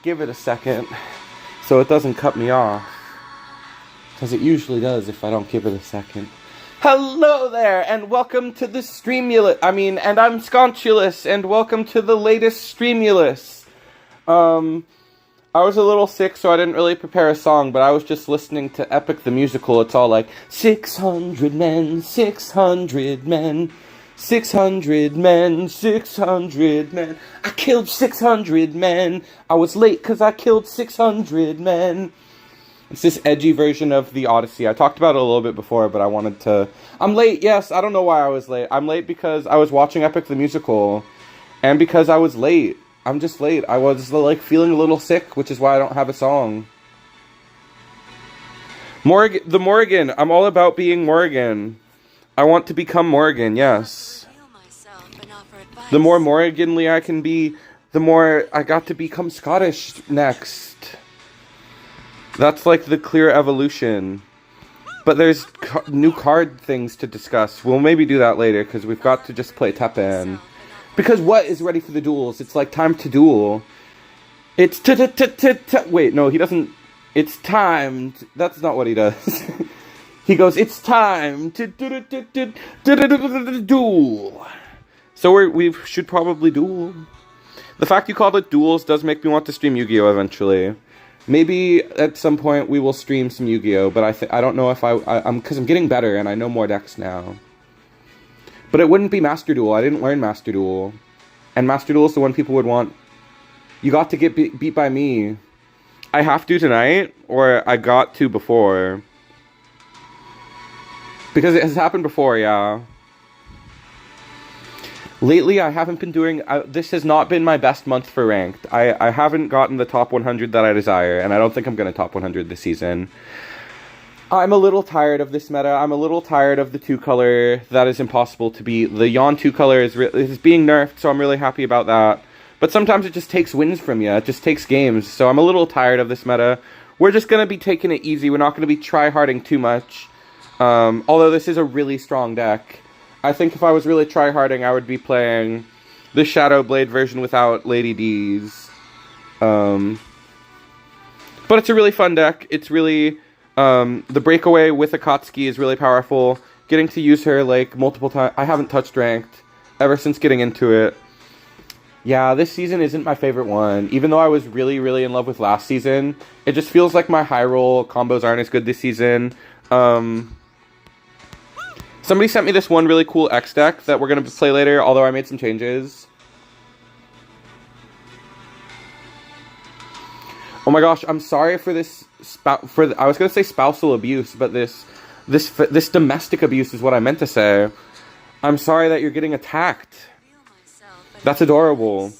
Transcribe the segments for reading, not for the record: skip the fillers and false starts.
give it a second so it doesn't cut me off. Because it usually does if I don't give it a second. Hello there, and welcome to the Streamulus. And I'm Sconchulus, and welcome to the latest Streamulus. I was a little sick, so I didn't really prepare a song, but I was just listening to Epic the Musical. It's all like, 600 men, 600 men, 600 men, 600 men. I killed 600 men. I was late because I killed 600 men. It's this edgy version of the Odyssey. I talked about it a little bit before, but I wanted to... I'm late, yes, I don't know why I was late. I'm late because I was watching Epic the Musical, and because I was late. I'm just late. I was, like, feeling a little sick, which is why I don't have a song. The Morrigan. I'm all about being Morrigan. I want to become Morrigan, yes. The more Morriganly I can be, the more I got to become Scottish next. That's, like, the clear evolution. But there's new card things to discuss. We'll maybe do that later, because we've got to just play TEPPEN. Because what is ready for the duels? It's like time to duel. It's wait, no, he doesn't. It's time. That's not what he does. He goes, it's time to duel. So we should probably duel. The fact you called it duels does make me want to stream Yu-Gi-Oh! Eventually. Maybe at some point we will stream some Yu-Gi-Oh! But I don't know if because I'm getting better and I know more decks now. But it wouldn't be Master Duel. I didn't learn Master Duel. And Master Duel is the one people would want. You got to get beat by me. I have to tonight, or I got to before. Because it has happened before, yeah. Lately, I haven't been doing... this has not been my best month for ranked. I haven't gotten the top 100 that I desire, and I don't think I'm going to top 100 this season. I'm a little tired of this meta. I'm a little tired of the 2-color. That is impossible to beat. The Yawn 2-color is being nerfed, so I'm really happy about that. But sometimes it just takes wins from you. It just takes games. So I'm a little tired of this meta. We're just going to be taking it easy. We're not going to be try-harding too much. Although this is a really strong deck. I think if I was really try-harding, I would be playing the Shadow Blade version without Lady D's. But it's a really fun deck. It's really... the breakaway with Akatsuki is really powerful. Getting to use her, like, multiple times. I haven't touched ranked ever since getting into it. Yeah, this season isn't my favorite one. Even though I was really, really in love with last season, it just feels like my high roll combos aren't as good this season. Somebody sent me this one really cool X deck that we're going to play later, although I made some changes. Oh my gosh, I'm sorry for this... I was going to say spousal abuse, but this domestic abuse is what I meant to say. I'm sorry that you're getting attacked. That's adorable.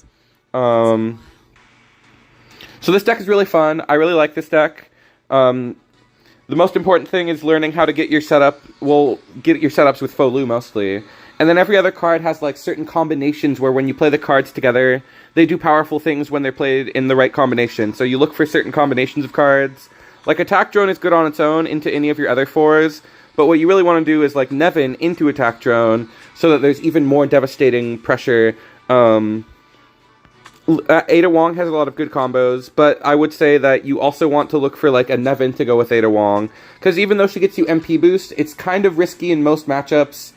So this deck is really fun. I really like this deck. The most important thing is learning how to get your setup. Well, get your setups with Folu mostly. And then every other card has like certain combinations where when you play the cards together, they do powerful things when they're played in the right combination. So you look for certain combinations of cards. Like Attack Drone is good on its own into any of your other 4s. But what you really want to do is like Nevin into Attack Drone so that there's even more devastating pressure. Ada Wong has a lot of good combos, but I would say that you also want to look for like a Nevin to go with Ada Wong. Because even though she gets you MP boost, it's kind of risky in most matchups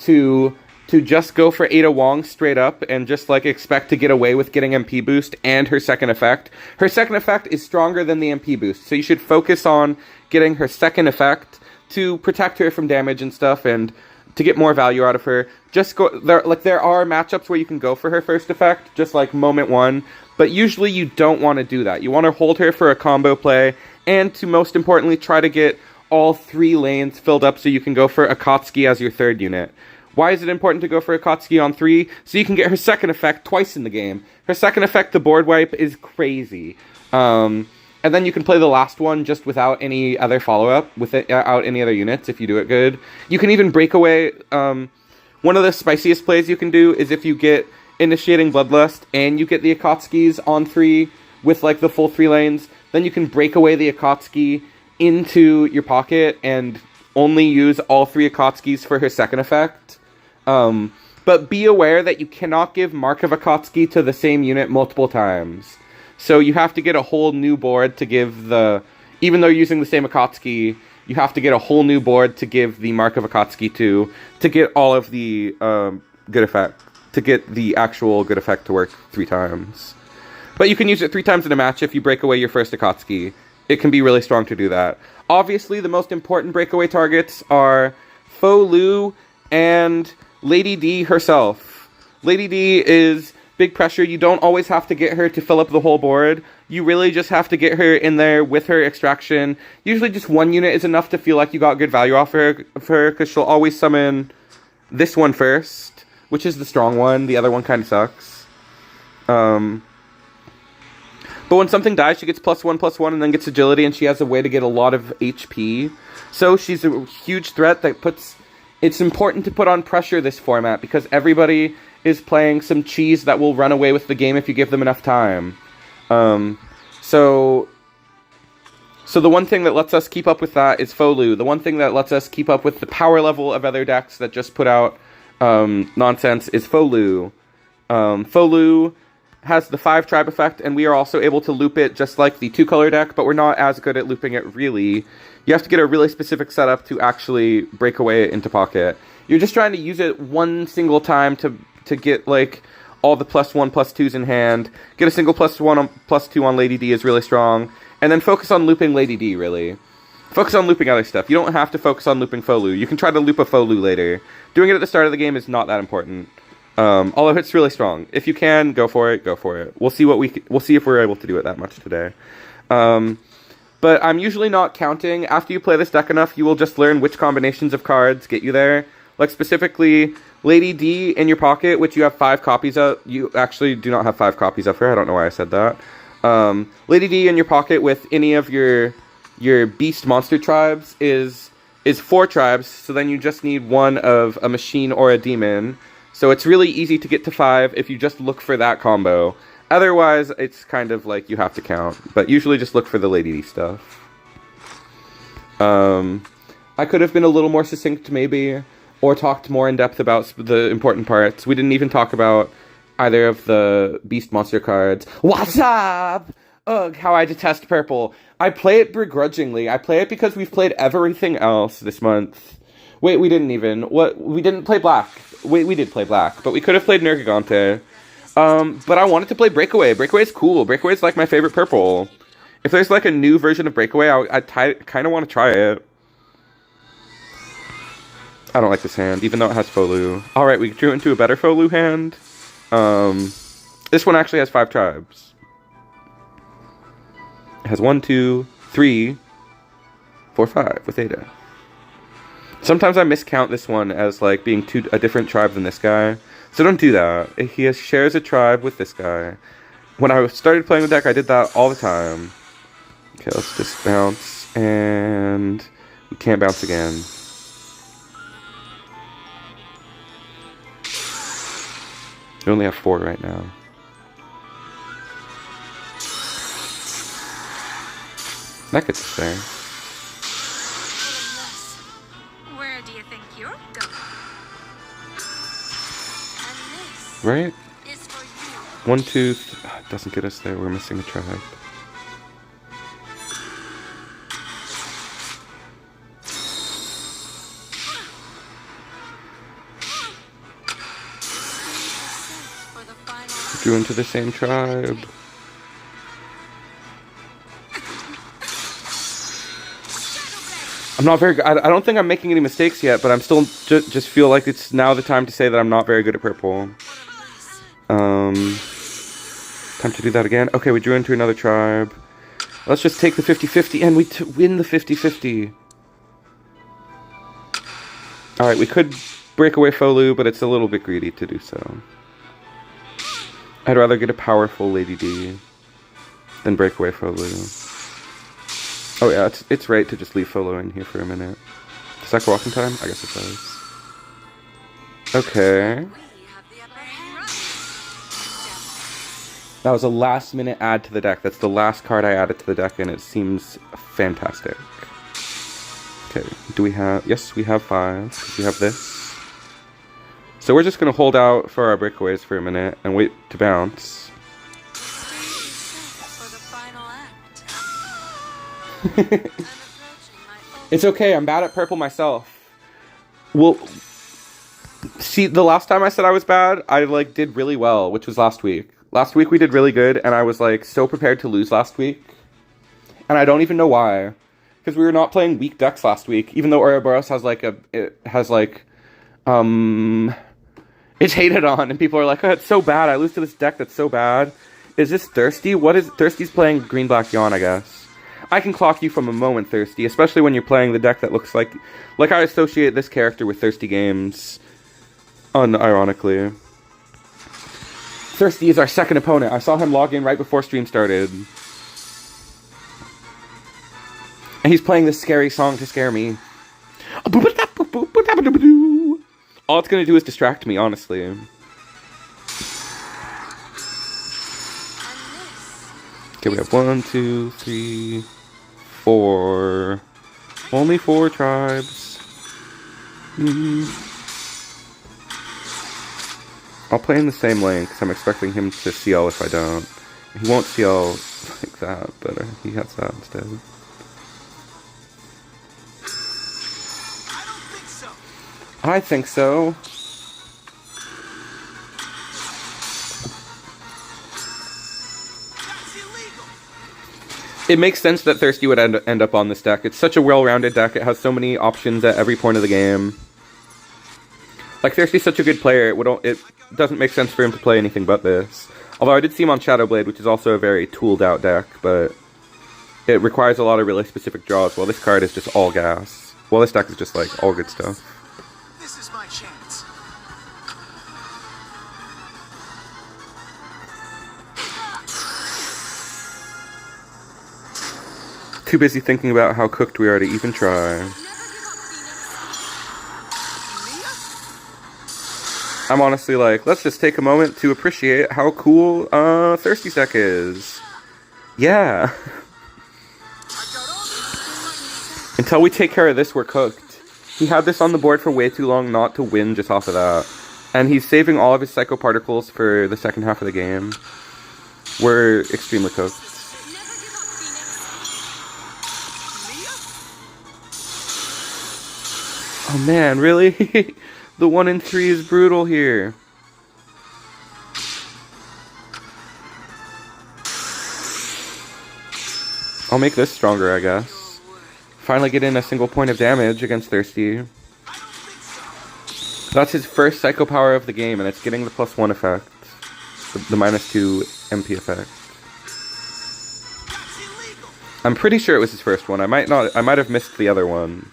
to just go for Ada Wong straight up and just like expect to get away with getting MP boost and her second effect. Her second effect is stronger than the MP boost, so you should focus on getting her second effect to protect her from damage and stuff and to get more value out of her. Just go there. Like there are matchups where you can go for her first effect, just like moment 1, but usually you don't want to do that. You want to hold her for a combo play and to most importantly try to get all 3 lanes filled up so you can go for Akatsuki as your 3rd unit. Why is it important to go for Akatsuki on 3? So you can get her second effect twice in the game. Her second effect, the board wipe, is crazy. And then you can play the last one just without any other follow-up, without any other units if you do it good. You can even break away. One of the spiciest plays you can do is if you get Initiating Bloodlust and you get the Akatsukis on 3 with like the full 3 lanes, then you can break away the Akatsuki into your pocket and only use all 3 Akatsukis for her second effect. But be aware that you cannot give Mark of Akatsuki to the same unit multiple times. So you have to get a whole new board to give the... Even though you're using the same Akatsuki, you have to get a whole new board to give the Mark of Akatsuki to get all of the good effect, to get the actual good effect to work 3 times. But you can use it 3 times in a match if you break away your first Akatsuki. It can be really strong to do that. Obviously, the most important breakaway targets are Faux Lu and Lady D herself. Lady D is big pressure. You don't always have to get her to fill up the whole board. You really just have to get her in there with her extraction. Usually just 1 unit is enough to feel like you got good value off her, because she'll always summon this one first, which is the strong one. The other one kind of sucks. But when something dies, she gets +1/+1 and then gets agility, and she has a way to get a lot of HP. So she's a huge threat that puts... It's important to put on pressure this format, because everybody is playing some cheese that will run away with the game if you give them enough time. So the one thing that lets us keep up with that is Faux Lu. The one thing that lets us keep up with the power level of other decks that just put out nonsense is Faux Lu. Faux Lu has the 5 tribe effect, and we are also able to loop it just like the 2-color deck, but we're not as good at looping it really. You have to get a really specific setup to actually break away into pocket. You're just trying to use it 1 single time to get like all the +1/+2s in hand. Get a single +1/+2 on Lady D is really strong, and then focus on looping Lady D, really. Focus on looping other stuff. You don't have to focus on looping Faux Lu. You can try to loop a Faux Lu later. Doing it at the start of the game is not that important. Although it's really strong. If you can, go for it, go for it. We'll see if we're able to do it that much today. But I'm usually not counting. After you play this deck enough, you will just learn which combinations of cards get you there. Like specifically, Lady D in your pocket, which you have 5 copies of. You actually do not have 5 copies of her. I don't know why I said that. Lady D in your pocket with any of your beast monster tribes is 4 tribes. So then you just need 1 of a machine or a demon. So it's really easy to get to 5 if you just look for that combo. Otherwise, it's kind of like you have to count. But usually just look for the Lady D stuff. I could have been a little more succinct maybe, or talked more in depth about the important parts. We didn't even talk about either of the beast monster cards. What's up? Ugh, how I detest purple. I play it begrudgingly. I play it because we've played everything else this month. Wait, we didn't even. What? We didn't play black. Wait, we did play black, but we could have played Nergigante. But I wanted to play Breakaway. Breakaway is cool. Breakaway is like my favorite purple. If there's like a new version of Breakaway, I kind of want to try it. I don't like this hand, even though it has Faux Lu. Alright, we drew into a better Faux Lu hand. This one actually has 5 tribes. It has 1, 2, 3, 4, 5 with Ada. Sometimes I miscount this one as like being a different tribe than this guy. So don't do that. He shares a tribe with this guy. When I started playing the deck, I did that all the time. Okay, let's just bounce. And we can't bounce again. We only have 4 right now. That gets us there. Where do you think you're going? Right? Is for you. 1, 2, doesn't get us there. We're missing a tribe. Drew into the same tribe. I'm not very good. I don't think I'm making any mistakes yet, but I'm still just feel like it's now the time to say that I'm not very good at purple. Time to do that again. Okay, we drew into another tribe. Let's just take the 50-50 and we win the 50-50. Alright, we could break away Faux Lu, but it's a little bit greedy to do so. I'd rather get a powerful Lady D than break away Faux Lu. Oh yeah, it's right to just leave Faux Lu in here for a minute. Does that go off in time? I guess it does. Okay. That was a last minute add to the deck. That's the last card I added to the deck and it seems fantastic. Okay, do we have... Yes, we have 5. We have this. So we're just going to hold out for our breakaways for a minute and wait to bounce. act. It's okay, I'm bad at purple myself. Well, see, the last time I said I was bad, I, like, did really well, which was last week. Last week we did really good, and I was, like, so prepared to lose last week. And I don't even know why. Because we were not playing weak decks last week, even though Ouroboros has, like, it's hated on, and people are like, oh, it's so bad, I lose to this deck that's so bad. Is this Thirsty? What is... Thirsty's playing Green-Black Yawn, I guess. I can clock you from a moment, Thirsty, especially when you're playing the deck that looks like... Like, I associate this character with Thirsty games, unironically. Thirsty is our second opponent. I saw him log in right before stream started. And he's playing this scary song to scare me. All it's gonna do is distract me, honestly. Okay, we have 1, 2, 3, 4. Only 4 tribes. I'll play in the same lane, because I'm expecting him to CL if I don't. He won't CL like that, but he has that instead. I think so. It makes sense that Thirsty would end up on this deck. It's such a well-rounded deck. It has so many options at every point of the game. Like, Thirsty's such a good player, it doesn't make sense for him to play anything but this. Although I did see him on Shadowblade, which is also a very tooled-out deck, but it requires a lot of really specific draws, while this card is just all gas. Well, this deck is just, like, all good stuff. This is my chance. Too busy thinking about how cooked we are to even try. I'm honestly like, let's just take a moment to appreciate how cool Thirsty deck is. Yeah. Until we take care of this, we're cooked. He had this on the board for way too long not to win just off of that. And he's saving all of his Psycho Particles for the second half of the game. We're extremely cooked. Oh man, really? The 1 in 3 is brutal here. I'll make this stronger, I guess. Finally get in a single point of damage against Thirsty. That's his first Psycho Power of the game, and it's getting the +1 effect. The -2 MP effect. I'm pretty sure it was his first one. I might have missed the other one.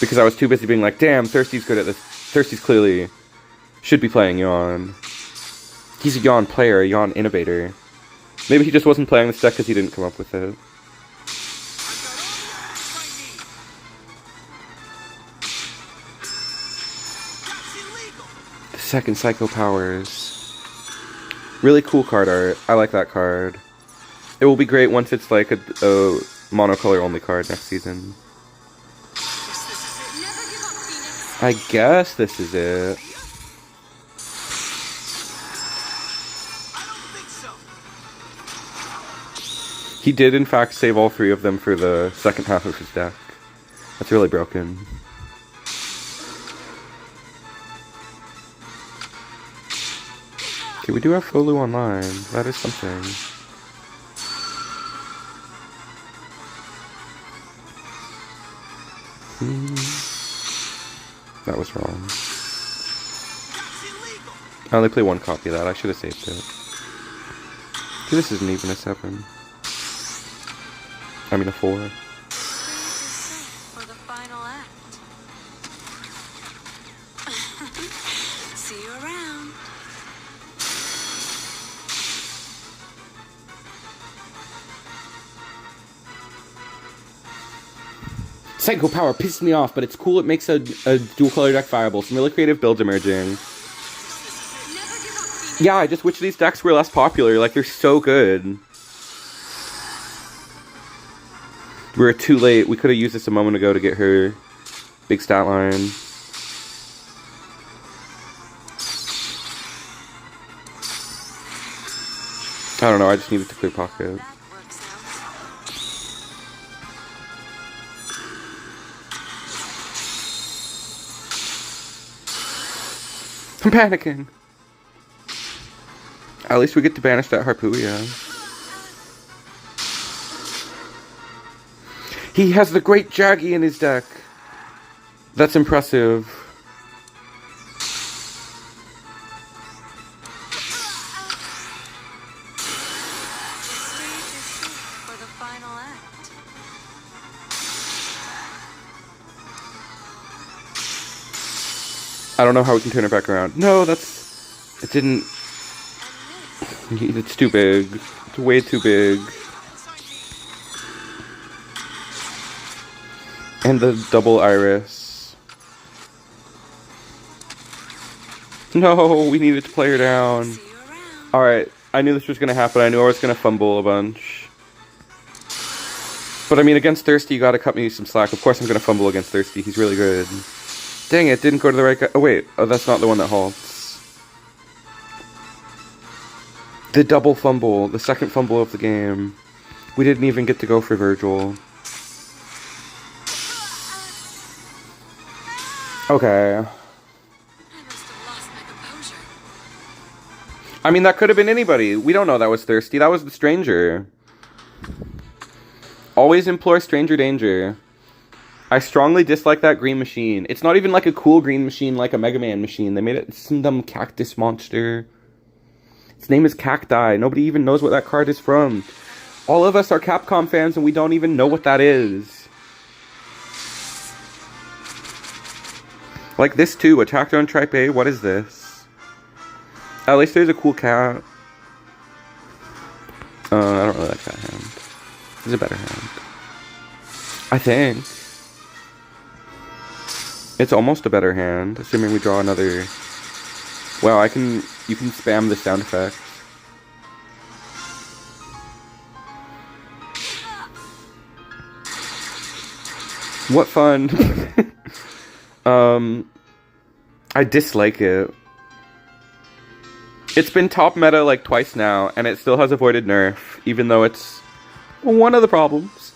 Because I was too busy being like, damn, Thirsty's good at this. Thirsty's clearly should be playing Yawn. He's a Yawn player, a Yawn innovator. Maybe he just wasn't playing this deck because he didn't come up with it. The second Psycho Powers. Really cool card art. I like that card. It will be great once it's like a monocolor only card next season. I guess this is it. He did, in fact, save all 3 of them for the second half of his deck. That's really broken. Okay, we do have Folu online. That is something. That was wrong. I only play 1 copy of that. I should have saved it. This isn't even a 7. I mean a 4. For the final act. See you around. Psycho Power pissed me off, but it's cool. It makes a dual color deck viable. Some really creative builds emerging. Yeah, I just wish these decks were less popular. Like, they're so good. We're too late. We could have used this a moment ago to get her big stat line. I don't know, I just needed to clear pocket. That works I'm panicking. At least we get to banish that Harpooia. He has the Great Jaggy in his deck. That's impressive. For the final act. I don't know how we can turn it back around. No, that's... It didn't... It's too big. It's way too big. And the double iris. No, we needed to play her down. See you around. Alright, I knew this was gonna happen. I knew I was gonna fumble a bunch. But I mean, against Thirsty, you gotta cut me some slack. Of course I'm gonna fumble against Thirsty. He's really good. Dang it, didn't go to the right guy. Oh wait, oh that's not the one that halts. The double fumble, the second fumble of the game. We didn't even get to go for Virgil. Okay. I must have lost my composure. I mean, that could have been anybody. We don't know that was Thirsty. That was the stranger. Always implore stranger danger. I strongly dislike that green machine. It's not even like a cool green machine like a Mega Man machine. They made it some dumb cactus monster. Its name is Cacti. Nobody even knows what that card is from. All of us are Capcom fans and we don't even know what that is. Like this too, Attack on Tripe A, what is this? At least there's a cool cat. I don't really like that hand. There's a better hand. I think. It's almost a better hand, assuming we draw another... Wow, you can spam the sound effect. What fun. I dislike it. It's been top meta like twice now, and it still has avoided nerf, even though it's one of the problems.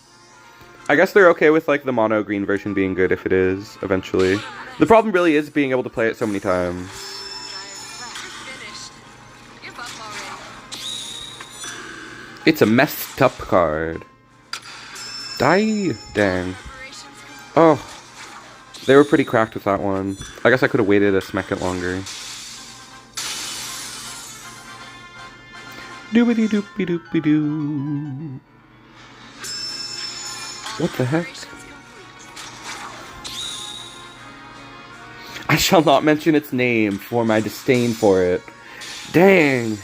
I guess they're okay with like the mono green version being good if it is, eventually. The problem really is being able to play it so many times. Finished. Give up already. It's a messed up card. Die. Dang. Preparations complete. Oh. They were pretty cracked with that one. I guess I could have waited a second longer. Doobity doopy doopy doo. What the heck? I shall not mention its name for my disdain for it. Dang.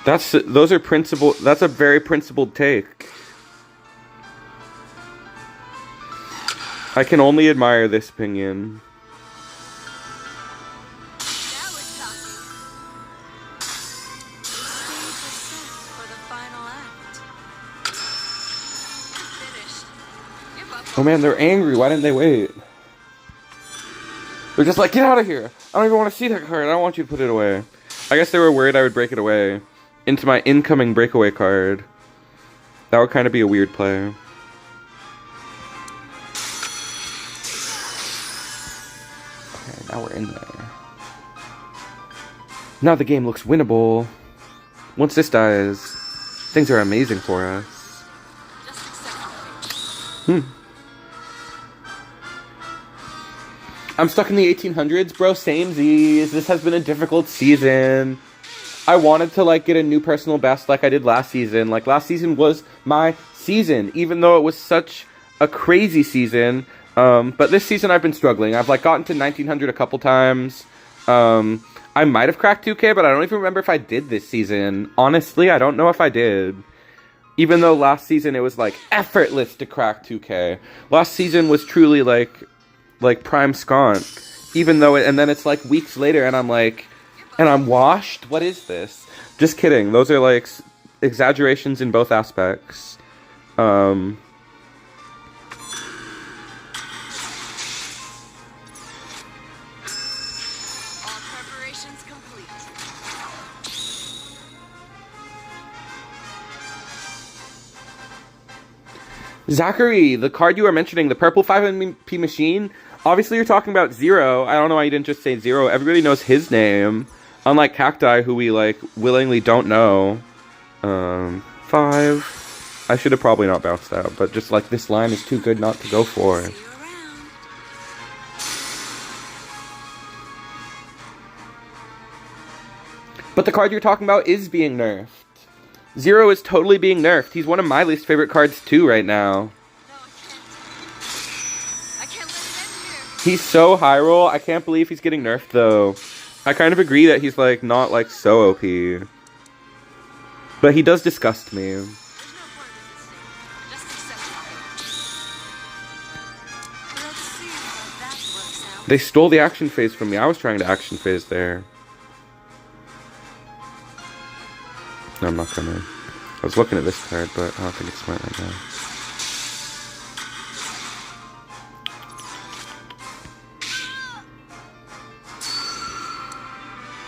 That's a very principled take. I can only admire this opinion. Now we're talking. The stage is set for the final act. Finished. Give up Oh man, they're angry. Why didn't they wait? They're just like, get out of here. I don't even want to see that card. I don't want you to put it away. I guess they were worried I would break it away into my incoming breakaway card. That would kind of be a weird play. Okay, now we're in there. Now the game looks winnable. Once this dies, things are amazing for us. Just accept it. I'm stuck in the 1800s, bro. Samesies. This has been a difficult season. I wanted to, like, get a new personal best like I did last season. Like, last season was my season, even though it was such a crazy season. But this season I've been struggling. I've, like, gotten to 1900 a couple times. I might have cracked 2K, but I don't even remember if I did this season. Honestly, I don't know if I did. Even though last season it was, like, effortless to crack 2K. Last season was truly, like prime skunk. Even though and then it's, like, weeks later, and I'm like... And I'm washed? What is this? Just kidding. Those are, like, exaggerations in both aspects. All preparations complete. Zachary, the card you were mentioning, the purple 5MP machine. Obviously, you're talking about Zero. I don't know why you didn't just say Zero. Everybody knows his name. Unlike Cacti, who we, like, willingly don't know. 5. I should have probably not bounced out, but just, like, this line is too good not to go for. See you around. But the card you're talking about is being nerfed. Zero is totally being nerfed. He's one of my least favorite cards, too, right now. No, I can't let it end here. He's so high roll. I can't believe he's getting nerfed, though. I kind of agree that he's, like, not, like, so OP. But he does disgust me. There's no point in resisting. Just accept it. Let's see how that works out. They stole the action phase from me. I was trying to action phase there. No, I'm not gonna. I was looking at this card, but I don't think it's smart right now.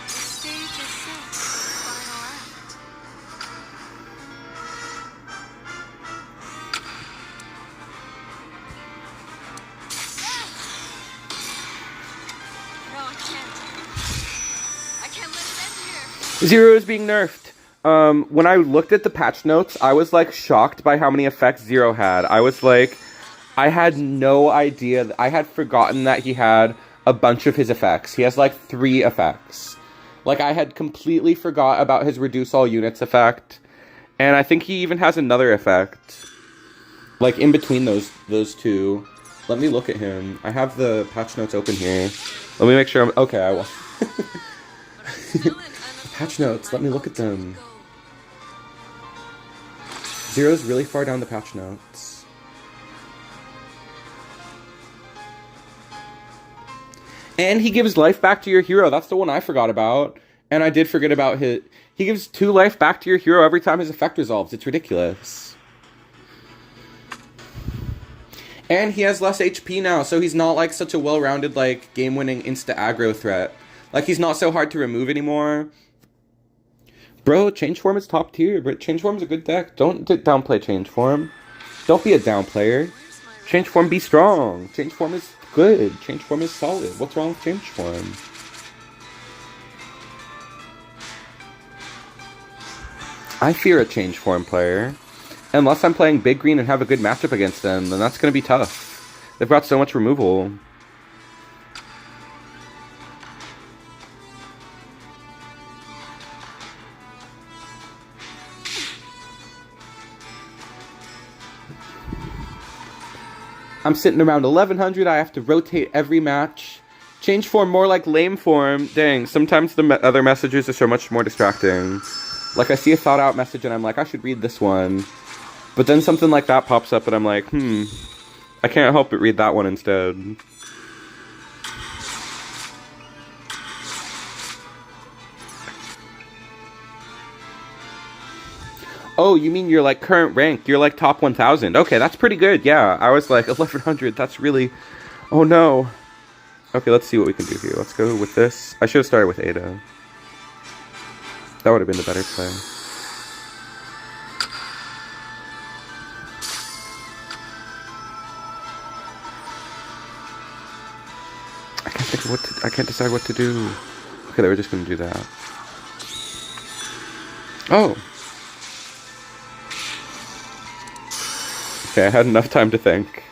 The stage is set for the final act. No, I can't. I can't let it end here. Zero is being nerfed. When I looked at the patch notes, I was, like, shocked by how many effects Zero had. I was like, I had no idea. I had forgotten that he had a bunch of his effects. He has, like, 3 effects. Like, I had completely forgot about his reduce all units effect. And I think he even has another effect. Like, in between those two. Let me look at him. I have the patch notes open here. Let me make sure I'm... Okay, I will. Patch notes, let me look at them. Zero's really far down the patch notes. And he gives life back to your hero. That's the one I forgot about. And I did forget about his... He gives 2 life back to your hero every time his effect resolves. It's ridiculous. And he has less HP now, so he's not, like, such a well-rounded, like, game-winning insta-aggro threat. Like, he's not so hard to remove anymore. Bro, Change Form is top tier, but Change Form's a good deck. Don't downplay Change Form. Don't be a downplayer. Change Form be strong. Change Form is good. Change Form is solid. What's wrong with Change Form? I fear a Change Form player. Unless I'm playing Big Green and have a good matchup against them, then that's going to be tough. They've got so much removal. I'm sitting around 1100. I have to rotate every match. Change form more like lame form. Dang, sometimes the other messages are so much more distracting. Like, I see a thought out message and I'm like, I should read this one. But then something like that pops up and I'm like, I can't help but read that one instead. Oh, you mean you're like current rank? You're like top 1000. Okay, that's pretty good. Yeah, I was like 1100. That's really... Oh no. Okay, let's see what we can do here. Let's go with this. I should have started with Ada. That would have been the better play. I can't think of what to... I can't decide what to do. Okay, they were just going to do that. Oh. Okay, I had enough time to think.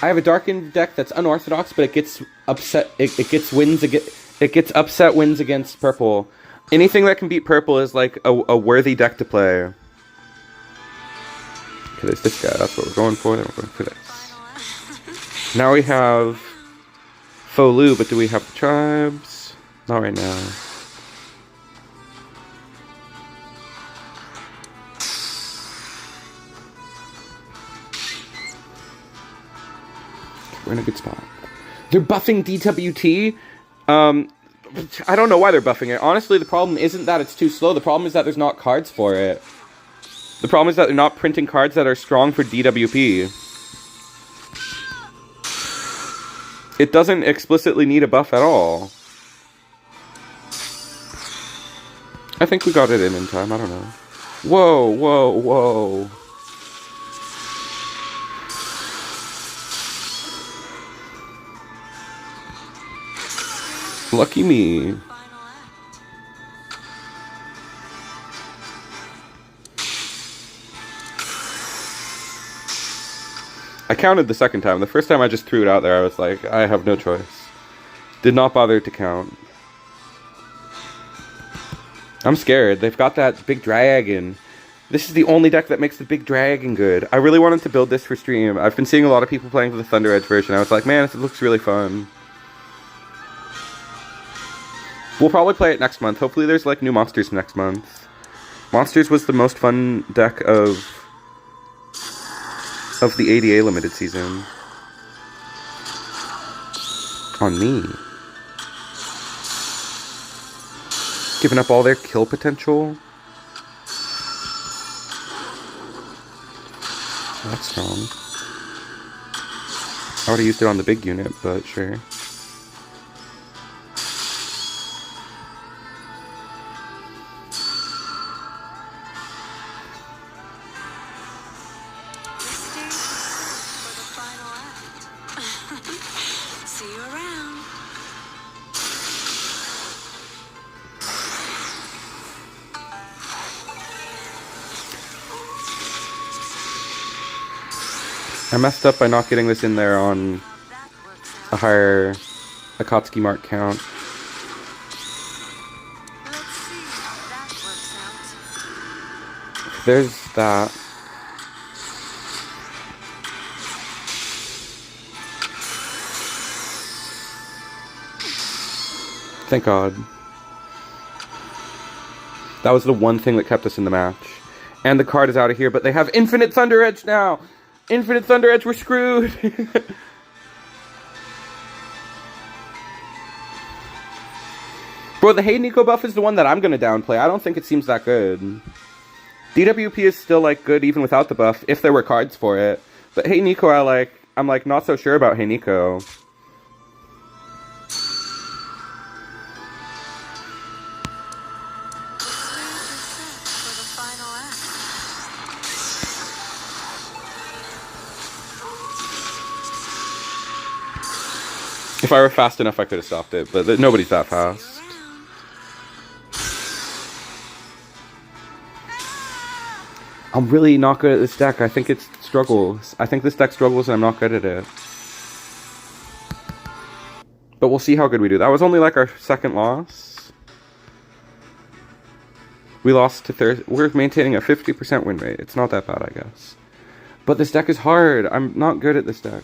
I have a Darkened deck that's unorthodox, but it gets upset. It gets wins. It gets upset wins against purple. Anything that can beat purple is like a worthy deck to play. Okay, there's this guy. That's what we're going for. Then we're going for this. Now we have Folu, but do we have the tribes? Not right now. We're in a good spot. They're buffing DWT. I don't know why they're buffing it. Honestly, the problem isn't that it's too slow. The problem is that there's not cards for it. The problem is that they're not printing cards that are strong for DWP. It doesn't explicitly need a buff at all. I think we got it in time. I don't know. Whoa, whoa, whoa. Lucky me. Final act. I counted the second time. The first time I just threw it out there, I was like, I have no choice. Did not bother to count. I'm scared. They've got that big dragon. This is the only deck that makes the big dragon good. I really wanted to build this for stream. I've been seeing a lot of people playing for the Thunder Edge version. I was like, man, this looks really fun. We'll probably play it next month. Hopefully there's like new monsters next month. Monsters was the most fun deck of the ADA limited season. On me. Giving up all their kill potential. That's strong. I would have used it on the big unit, but sure. For the final act. See you around. I messed up by not getting this in there on That works a out. higher Akatsuki mark count. Let's see how that works out. There's that. Thank God. That was the one thing that kept us in the match. And the card is out of here, but they have Infinite Thunder Edge now! Infinite Thunder Edge, we're screwed! Bro, the Hey Nico buff is the one that I'm gonna downplay. I don't think it seems that good. DWP is still, like, good even without the buff, if there were cards for it. But Hey Nico, I'm not so sure about Hey Nico. For the final act. If I were fast enough, I could have stopped it, but nobody's that fast. Around. I'm really not good at this deck. I think it struggles. I think this deck struggles and I'm not good at it. But we'll see how good we do. That was only like our second loss. We lost to third. We're maintaining a 50% win rate. It's not that bad, I guess. But this deck is hard. I'm not good at this deck.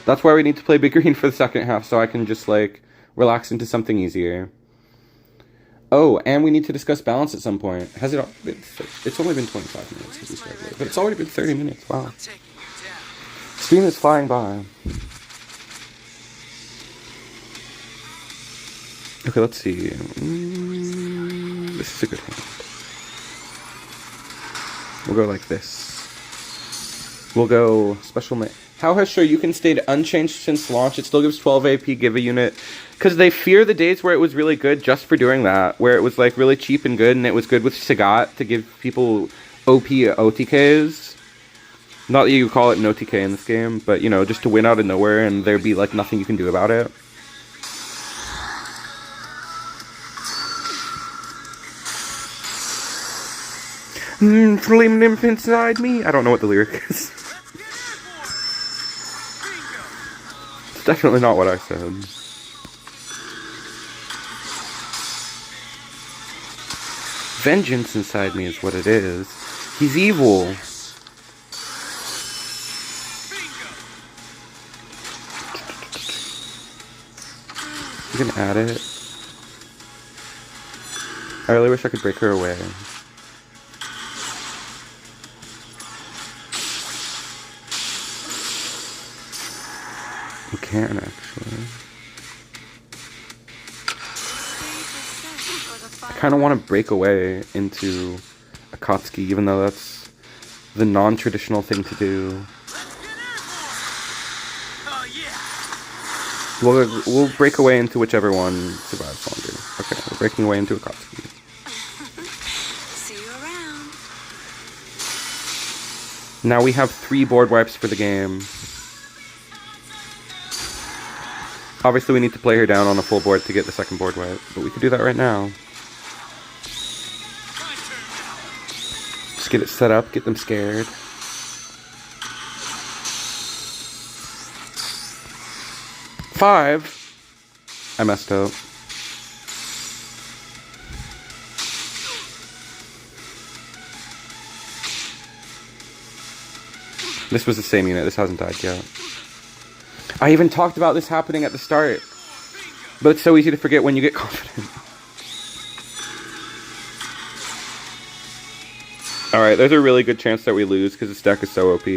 That's why we need to play Big Green for the second half, so I can just, like, relax into something easier. Oh, and we need to discuss balance at some point. Has it been... It's only been 25 minutes since we started, but it's already been 30 minutes. Wow. I'm taking you down. Stream is flying by. Okay, let's see. This is a good hand. We'll go like this. We'll go special... How has Shoryuken stayed unchanged since launch? It still gives 12 AP, give a unit. Because they fear the days where it was really good just for doing that. Where it was like really cheap and good, and it was good with Sagat to give people OP OTKs. Not that you call it an OTK in this game, but you know, just to win out of nowhere and there'd be like nothing you can do about it. Flame nymph inside me? I don't know what the lyric is. It's definitely not what I said. Vengeance inside me is what it is. He's evil. You can add it. I really wish I could break her away. You can, actually. I kind of want to break away into Akatsuki, even though that's the non-traditional thing to do. Oh yeah. We'll break away into whichever one survives longer. Okay, we're breaking away into Akatsuki. See you around. Now we have 3 board wipes for the game. Obviously, we need to play her down on a full board to get the second board wipe, but we could do that right now. Just get it set up, get them scared. Five. I messed up. This was the same unit. This hasn't died yet. I even talked about this happening at the start. But it's so easy to forget when you get confident. Alright, there's a really good chance that we lose because this deck is so OP.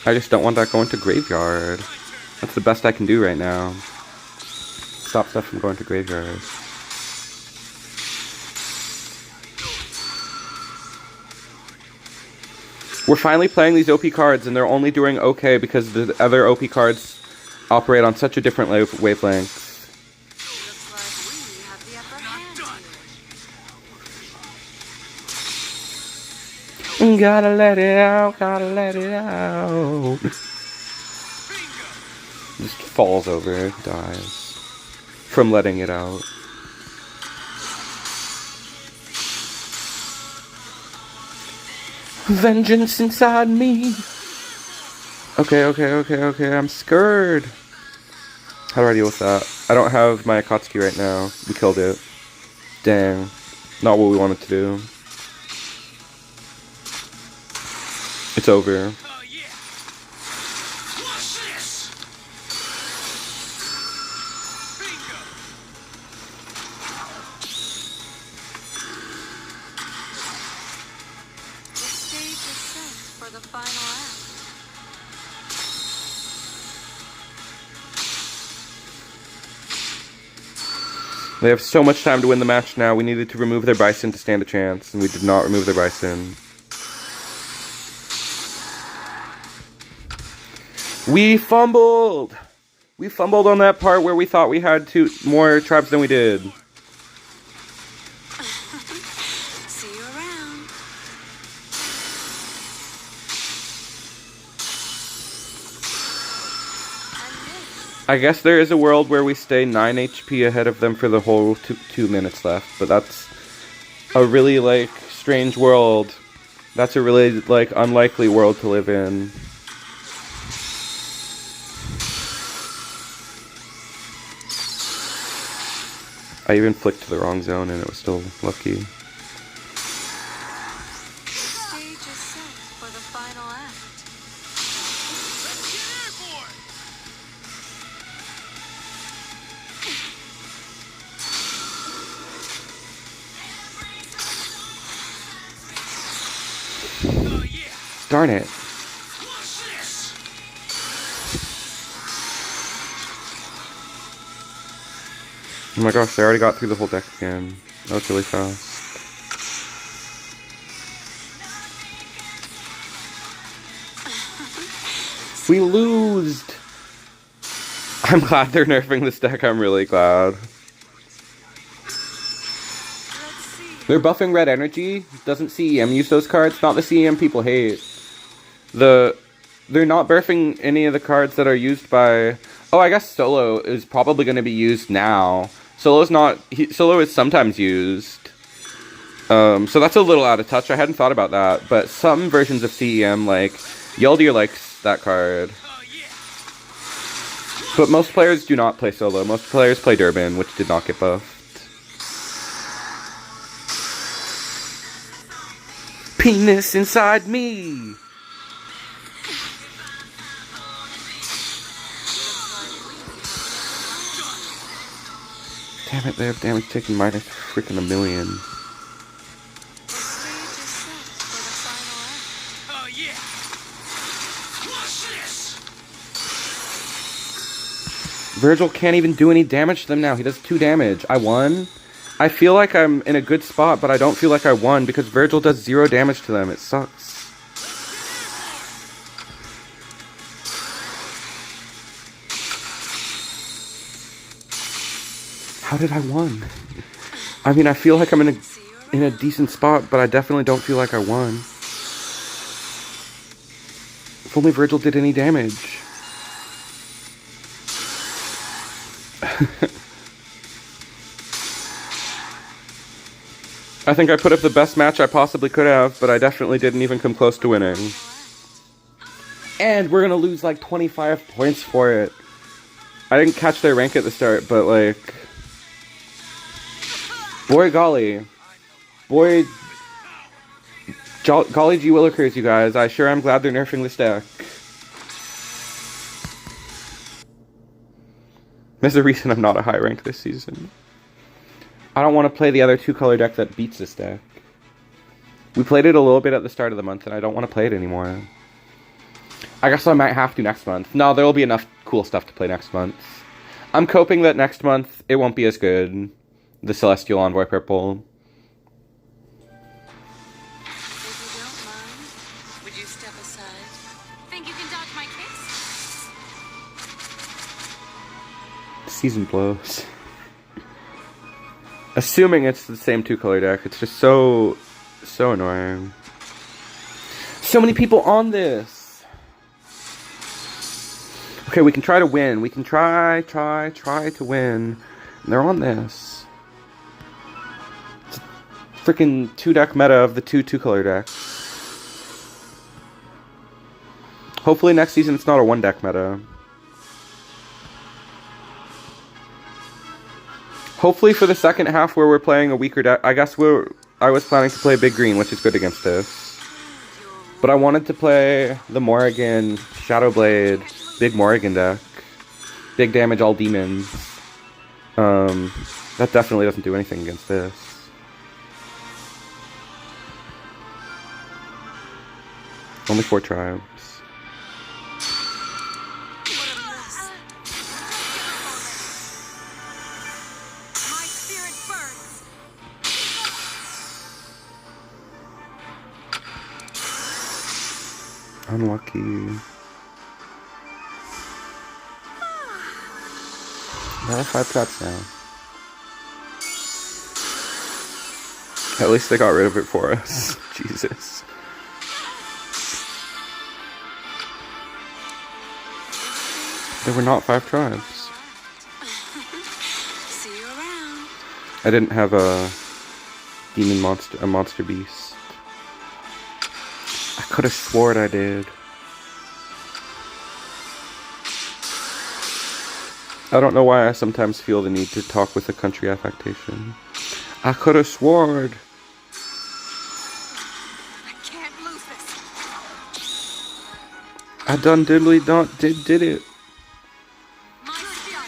I just don't want that going to graveyard. That's the best I can do right now. Stop stuff from going to graveyard. We're finally playing these OP cards, and they're only doing okay because the other OP cards operate on such a different wavelength. Looks like we have the upper hand here. Gotta let it out, gotta let it out. Just falls over, dies. From letting it out. Vengeance inside me. Okay, I'm scared. How do I deal with that? I don't have my Akatsuki right now. We killed it. Dang. Not what we wanted to do. It's over. Oh yeah. Watch this. Bingo. The stage is set for the final act. They have so much time to win the match now. We needed to remove their Bison to stand a chance, and we did not remove their Bison. We fumbled! We fumbled on that part where we thought we had more tribes than we did. See you around. And this. I guess there is a world where we stay 9 HP ahead of them for the whole 2 minutes left, but that's a really, like, strange world. That's a really, like, unlikely world to live in. I even flicked to the wrong zone and it was still lucky. The stage is set for the final act. Let's get airborne. Oh yeah. Darn it. Watch this. Oh my gosh, they already got through the whole deck again. That was really fast. We lose! I'm glad they're nerfing this deck, I'm really glad. Let's see. They're buffing red energy. Doesn't CEM use those cards? Not the CEM people hate. They're not buffing any of the cards that are used by... Oh, I guess Solo is probably going to be used now. Solo is sometimes used. So that's a little out of touch. I hadn't thought about that. But some versions of CEM, like, Yeldir likes that card. Oh yeah. But most players do not play Solo. Most players play Durbin, which did not get buffed. Penis inside me! Damn it, they have damage taken minus freaking a million. The stage is set for the final act. Oh yeah. Watch this. Virgil can't even do any damage to them now. He does 2 damage. I won. I feel like I'm in a good spot, but I don't feel like I won because Virgil does 0 damage to them. It sucks. How did I win? I mean, I feel like I'm in a decent spot, but I definitely don't feel like I won. If only Virgil did any damage. I think I put up the best match I possibly could have, but I definitely didn't even come close to winning. And we're gonna lose like 25 points for it. I didn't catch their rank at the start, but like... Boy golly. Boy... Golly gee willikers, you guys. I sure am glad they're nerfing this deck. There's a reason I'm not a high rank this season. I don't want to play the other two-color deck that beats this deck. We played it a little bit at the start of the month, and I don't want to play it anymore. I guess I might have to next month. No, there will be enough cool stuff to play next month. I'm coping that next month it won't be as good. The Celestial Envoy Purple. If you don't mind, would you step aside? Think you can dodge my kicks? Season blows. Assuming it's the same two-color deck, it's just so annoying. So many people on this! Okay, we can try to win. We can try to win. And they're on this. It's a freaking two-deck meta of the two-color decks. Hopefully next season it's not a one-deck meta. Hopefully for the second half where we're playing a weaker deck, I guess I was planning to play Big Green, which is good against this. But I wanted to play the Morrigan, Shadowblade, Big Morrigan deck. Big damage, all demons. That definitely doesn't do anything against this. Only 4 tribes. Unlucky. There are 5 traps now. At least they got rid of it for us. Jesus. There were not 5 tribes. See you around. I didn't have a demon monster, a monster beast. I could have sworn I did. I don't know why I sometimes feel the need to talk with a country affectation. I could have sworn. I can't lose this. I done diddly did it. My spirit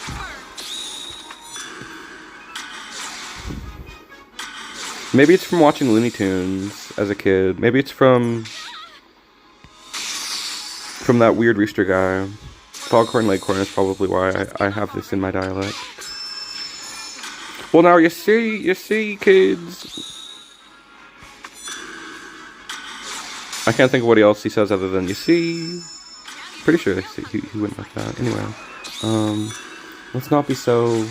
burns. Maybe it's from watching Looney Tunes as a kid. Maybe it's from that weird rooster guy. Foghorn Leghorn is probably why I have this in my dialect. Well, now you see, kids. I can't think of what else he says other than you see. Pretty sure he went like that. Anyway, let's not be so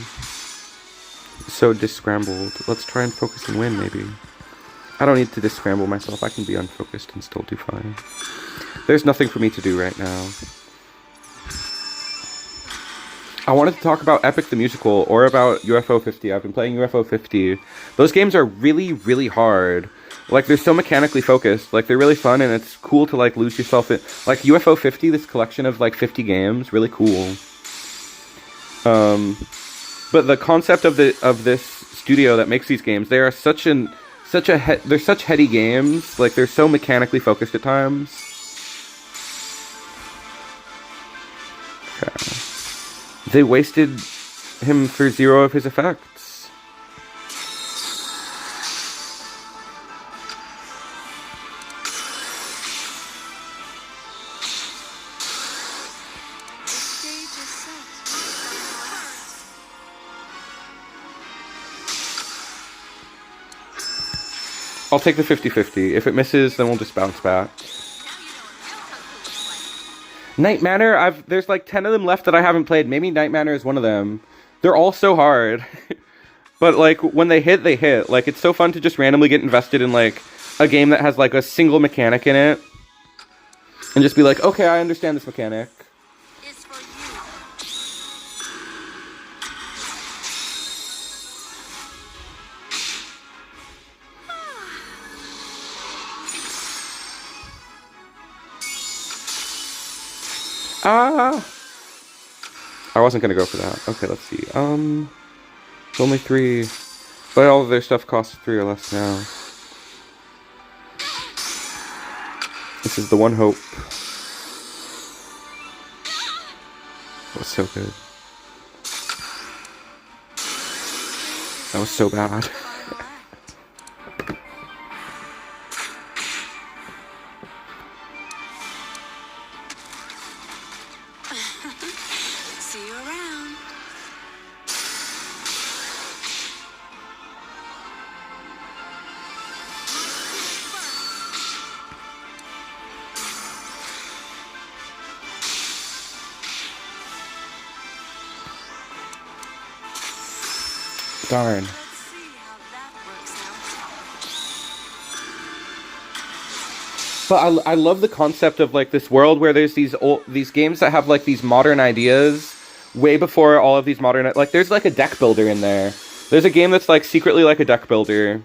discrambled. Let's try and focus and win, maybe. I don't need to discramble myself. I can be unfocused and still do fine. There's nothing for me to do right now. I wanted to talk about Epic the Musical or about UFO 50. I've been playing UFO 50. Those games are really, really hard. Like, they're so mechanically focused. Like, they're really fun, and it's cool to, like, lose yourself in... Like, UFO 50, this collection of, like, 50 games, really cool. But the concept of this studio that makes these games, they are they're such heady games. Like, they're so mechanically focused at times. Okay. They wasted him for 0 of his effects. The stage is set. I'll take the 50-50. If it misses, then we'll just bounce back. Night Manor, there's like 10 of them left that I haven't played. Maybe Night Manor is one of them. They're all so hard. But, like, when they hit, they hit. Like, it's so fun to just randomly get invested in, like, a game that has, like, a single mechanic in it. And just be like, okay, I understand this mechanic. It's for you. Ah! I wasn't gonna go for that. Okay, let's see. It's only 3. But all of their stuff costs 3 or less now. This is the one hope. That was so good. That was so bad. See you around. Darn. Let's see how that works out. But I love the concept of like this world where there's these games that have like these modern ideas way before all of these modern, like there's like a deck builder in there. There's a game that's like secretly like a deck builder.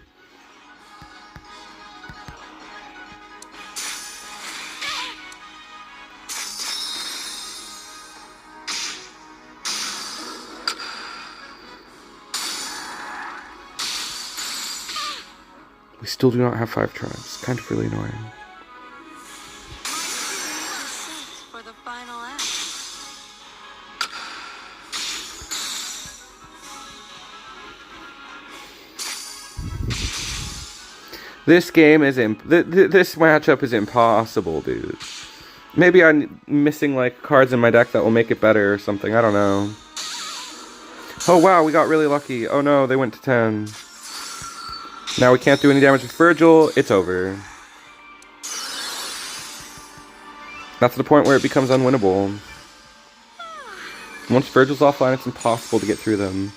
We still do not have 5 tribes. Kind of really annoying. For the final act. This game is this matchup is impossible, dude. Maybe I'm missing like cards in my deck that will make it better or something. I don't know. Oh wow, we got really lucky. Oh no, they went to 10. Now we can't do any damage with Virgil. It's over. That's the point where it becomes unwinnable. Once Virgil's offline, it's impossible to get through them.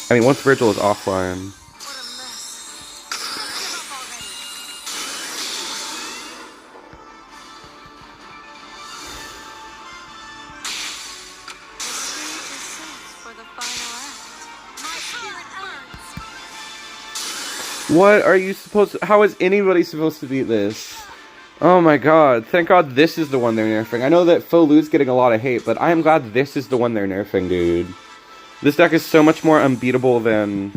I mean, once Virgil is offline. What a mess. Give up already. The stage is set for the final act. My spirit burns. What are you supposed to... How is anybody supposed to beat this? Oh my god. Thank god this is the one they're nerfing. I know that Faux Lu's getting a lot of hate, but I am glad this is the one they're nerfing, dude. This deck is so much more unbeatable than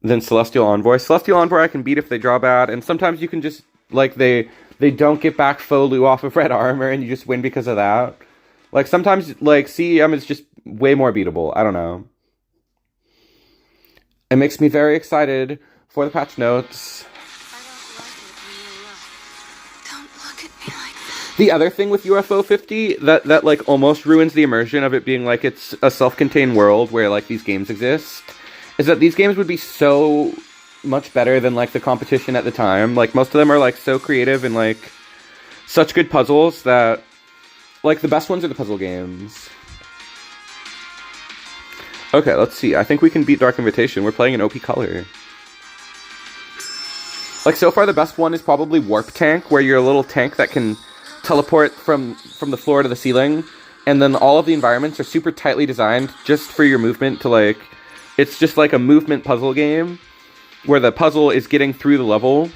Celestial Envoy. Celestial Envoy I can beat if they draw bad, and sometimes you can just... Like, they don't get back Faux Lu off of red armor, and you just win because of that. Like, sometimes, like, CEM is just way more beatable. I don't know. It makes me very excited for the patch notes. I don't like it when you look. Don't look at me like that. The other thing with UFO 50 that like almost ruins the immersion of it being like it's a self-contained world where like these games exist is that these games would be so much better than like the competition at the time. Like most of them are like so creative and like such good puzzles that like the best ones are the puzzle games. Okay, let's see. I think we can beat Dark Invitation. We're playing an OP color. Like, so far the best one is probably Warp Tank, where you're a little tank that can teleport from the floor to the ceiling, and then all of the environments are super tightly designed just for your movement to, like... It's just like a movement puzzle game, where the puzzle is getting through the level,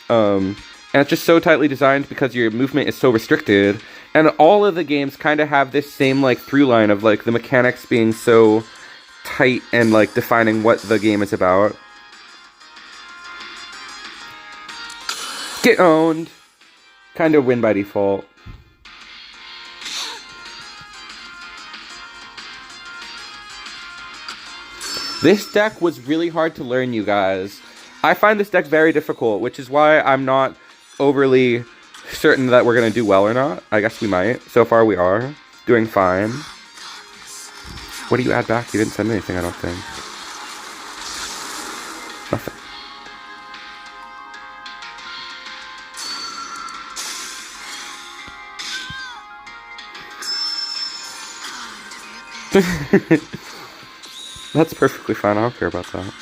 and it's just so tightly designed because your movement is so restricted, and all of the games kind of have this same, like, through line of, like, the mechanics being so tight and, like, defining what the game is about. Get owned. Kind of win by default. This deck was really hard to learn, you guys. I find this deck very difficult, which is why I'm not overly certain that we're going to do well or not. I guess we might. So far we are. Doing fine. What do you add back? You didn't send anything, I don't think. Nothing. That's perfectly fine. I don't care about that.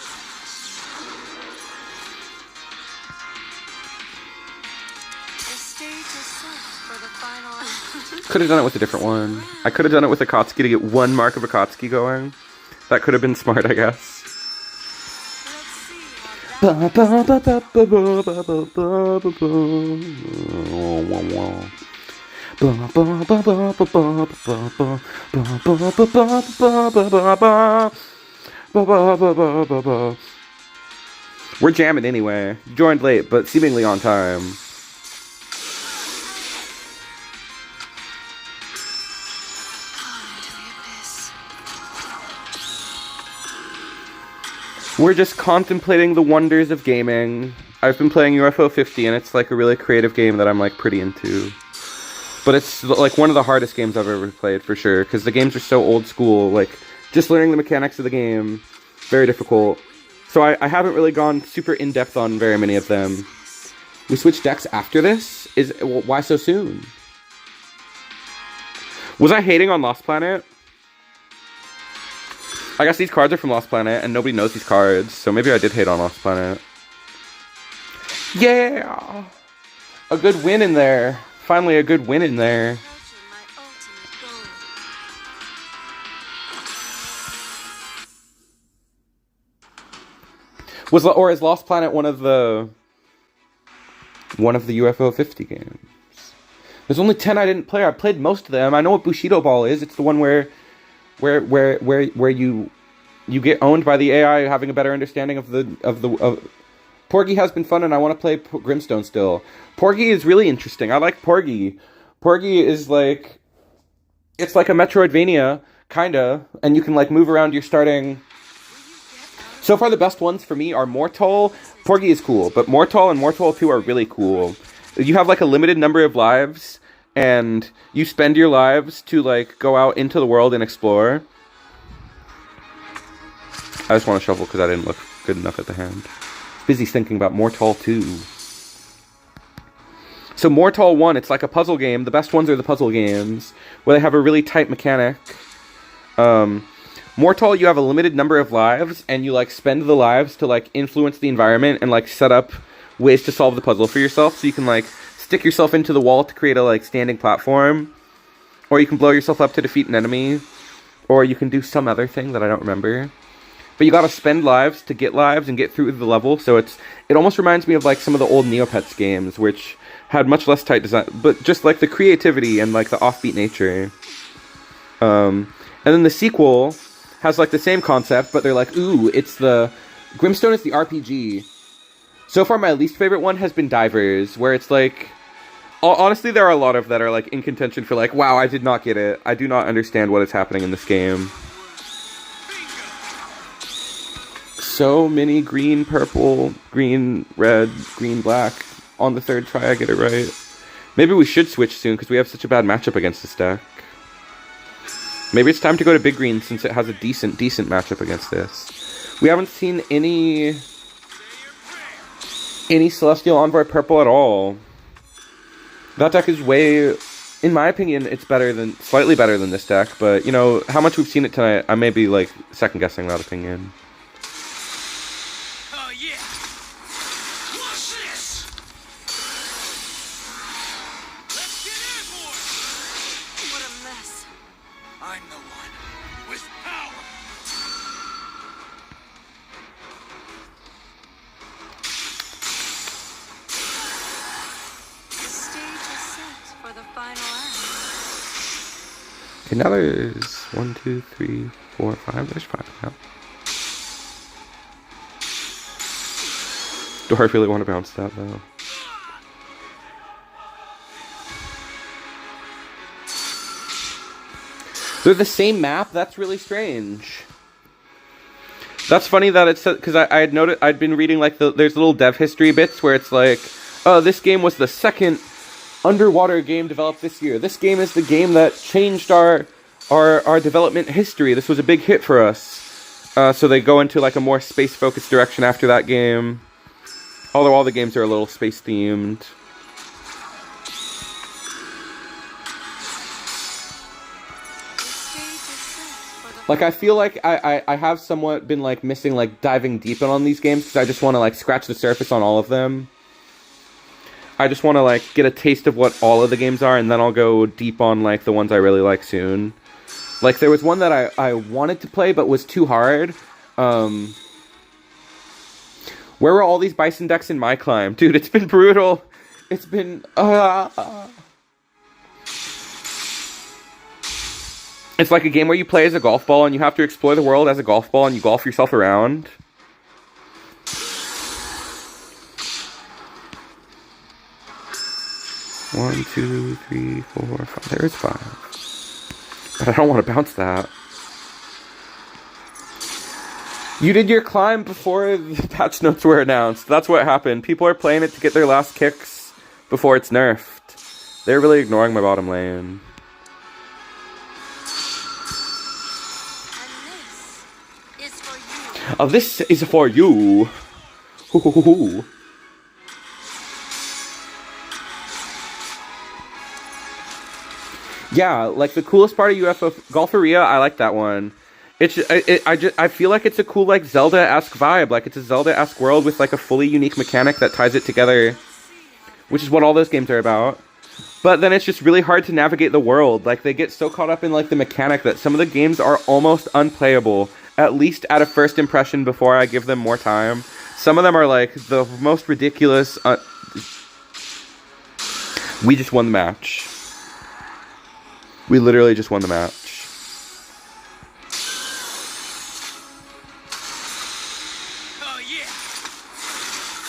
The stage is set for the final. Could have done it with a different one. I could have done it with Akatsuki to get one mark of Akatsuki going. That could have been smart, I guess. Let's see how that We're jamming anyway. You joined late, but seemingly on time. into the abyss. We're just contemplating the wonders of gaming. I've been playing UFO 50, and it's like a really creative game that I'm like pretty into. But it's like one of the hardest games I've ever played for sure, because the games are so old school. Like just learning the mechanics of the game, very difficult. So I haven't really gone super in depth on very many of them. We switched decks after this. Why so soon? Was I hating on Lost Planet? I guess these cards are from Lost Planet, and nobody knows these cards, so maybe I did hate on Lost Planet. Yeah! A good win in there. Finally a good win in there. Approaching my ultimate goal. Is Lost Planet one of the UFO 50 games? There's only 10 I didn't play. I played most of them. I know what Bushido Ball is. It's the one where you get owned by the AI, having a better understanding of Porgy has been fun, and I want to play Grimstone still. Porgy is really interesting. I like Porgy. Porgy is like, it's like a Metroidvania kinda, and you can like move around your starting. So far, the best ones for me are Mortal. Porgy is cool, but Mortal and Mortal 2 are really cool. You have like a limited number of lives, and you spend your lives to like go out into the world and explore. I just want to shuffle because I didn't look good enough at the hand. Busy thinking about Mortal 2. So Mortal 1, it's like a puzzle game. The best ones are the puzzle games, where they have a really tight mechanic. Mortal, you have a limited number of lives, and you like spend the lives to like influence the environment and like set up ways to solve the puzzle for yourself. So you can like stick yourself into the wall to create a like standing platform, or you can blow yourself up to defeat an enemy, or you can do some other thing that I don't remember. But you gotta spend lives to get lives and get through the level. So it almost reminds me of like some of the old Neopets games, which had much less tight design, but just like the creativity and like the offbeat nature. And then the sequel has like the same concept, but they're like, ooh, it's the Grimstone is the RPG. So far, my least favorite one has been Divers, where it's like, honestly, there are a lot of that are like in contention for like, wow, I did not get it. I do not understand what is happening in this game. So many green, purple, green, red, green, black. On the third try, I get it right. Maybe we should switch soon, because we have such a bad matchup against this deck. Maybe it's time to go to Big Green, since it has a decent matchup against this. We haven't seen any Celestial Envoy purple at all. That deck is way, in my opinion, it's slightly better than this deck, but, you know, how much we've seen it tonight, I may be, like, second-guessing that opinion. Oh yeah! Watch this! Let's get airborne! What a mess. I'm the one with power! The stage is set for the final act. Okay, now there's 1, 2, 3, 4, 5. There's 5 now. Do I really want to bounce that, though? They're the same map? That's really strange. That's funny that it's... Because I had noted... I'd been reading, like, there's little dev history bits where it's like, oh, this game was the second underwater game developed this year. This game is the game that changed our development history. This was a big hit for us. So they go into, like, a more space-focused direction after that game. Although all the games are a little space-themed. The stage is set for the Like, I feel like I have somewhat been, like, missing, like, diving deep in on these games, because I just want to, like, scratch the surface on all of them. I just want to, like, get a taste of what all of the games are, and then I'll go deep on, like, the ones I really like soon. Like, there was one that I wanted to play, but was too hard. Where were all these Bison decks in my climb? Dude, it's been brutal. It's been... It's like a game where you play as a golf ball and you have to explore the world as a golf ball and you golf yourself around. One, two, three, four, five. There's 5. But I don't want to bounce that. You did your climb before the patch notes were announced. That's what happened. People are playing it to get their last kicks before it's nerfed. They're really ignoring my bottom lane. Oh, this is for you. Hoo, hoo, hoo, hoo. Yeah, like the coolest part of UFO Golferia, I like that one. I feel like it's a cool like Zelda-esque vibe. Like it's a Zelda-esque world with like a fully unique mechanic that ties it together, which is what all those games are about. But then it's just really hard to navigate the world. Like they get so caught up in like the mechanic that some of the games are almost unplayable. At least at a first impression before I give them more time. Some of them are like the most ridiculous. We just won the match. We literally just won the match. Oh yeah.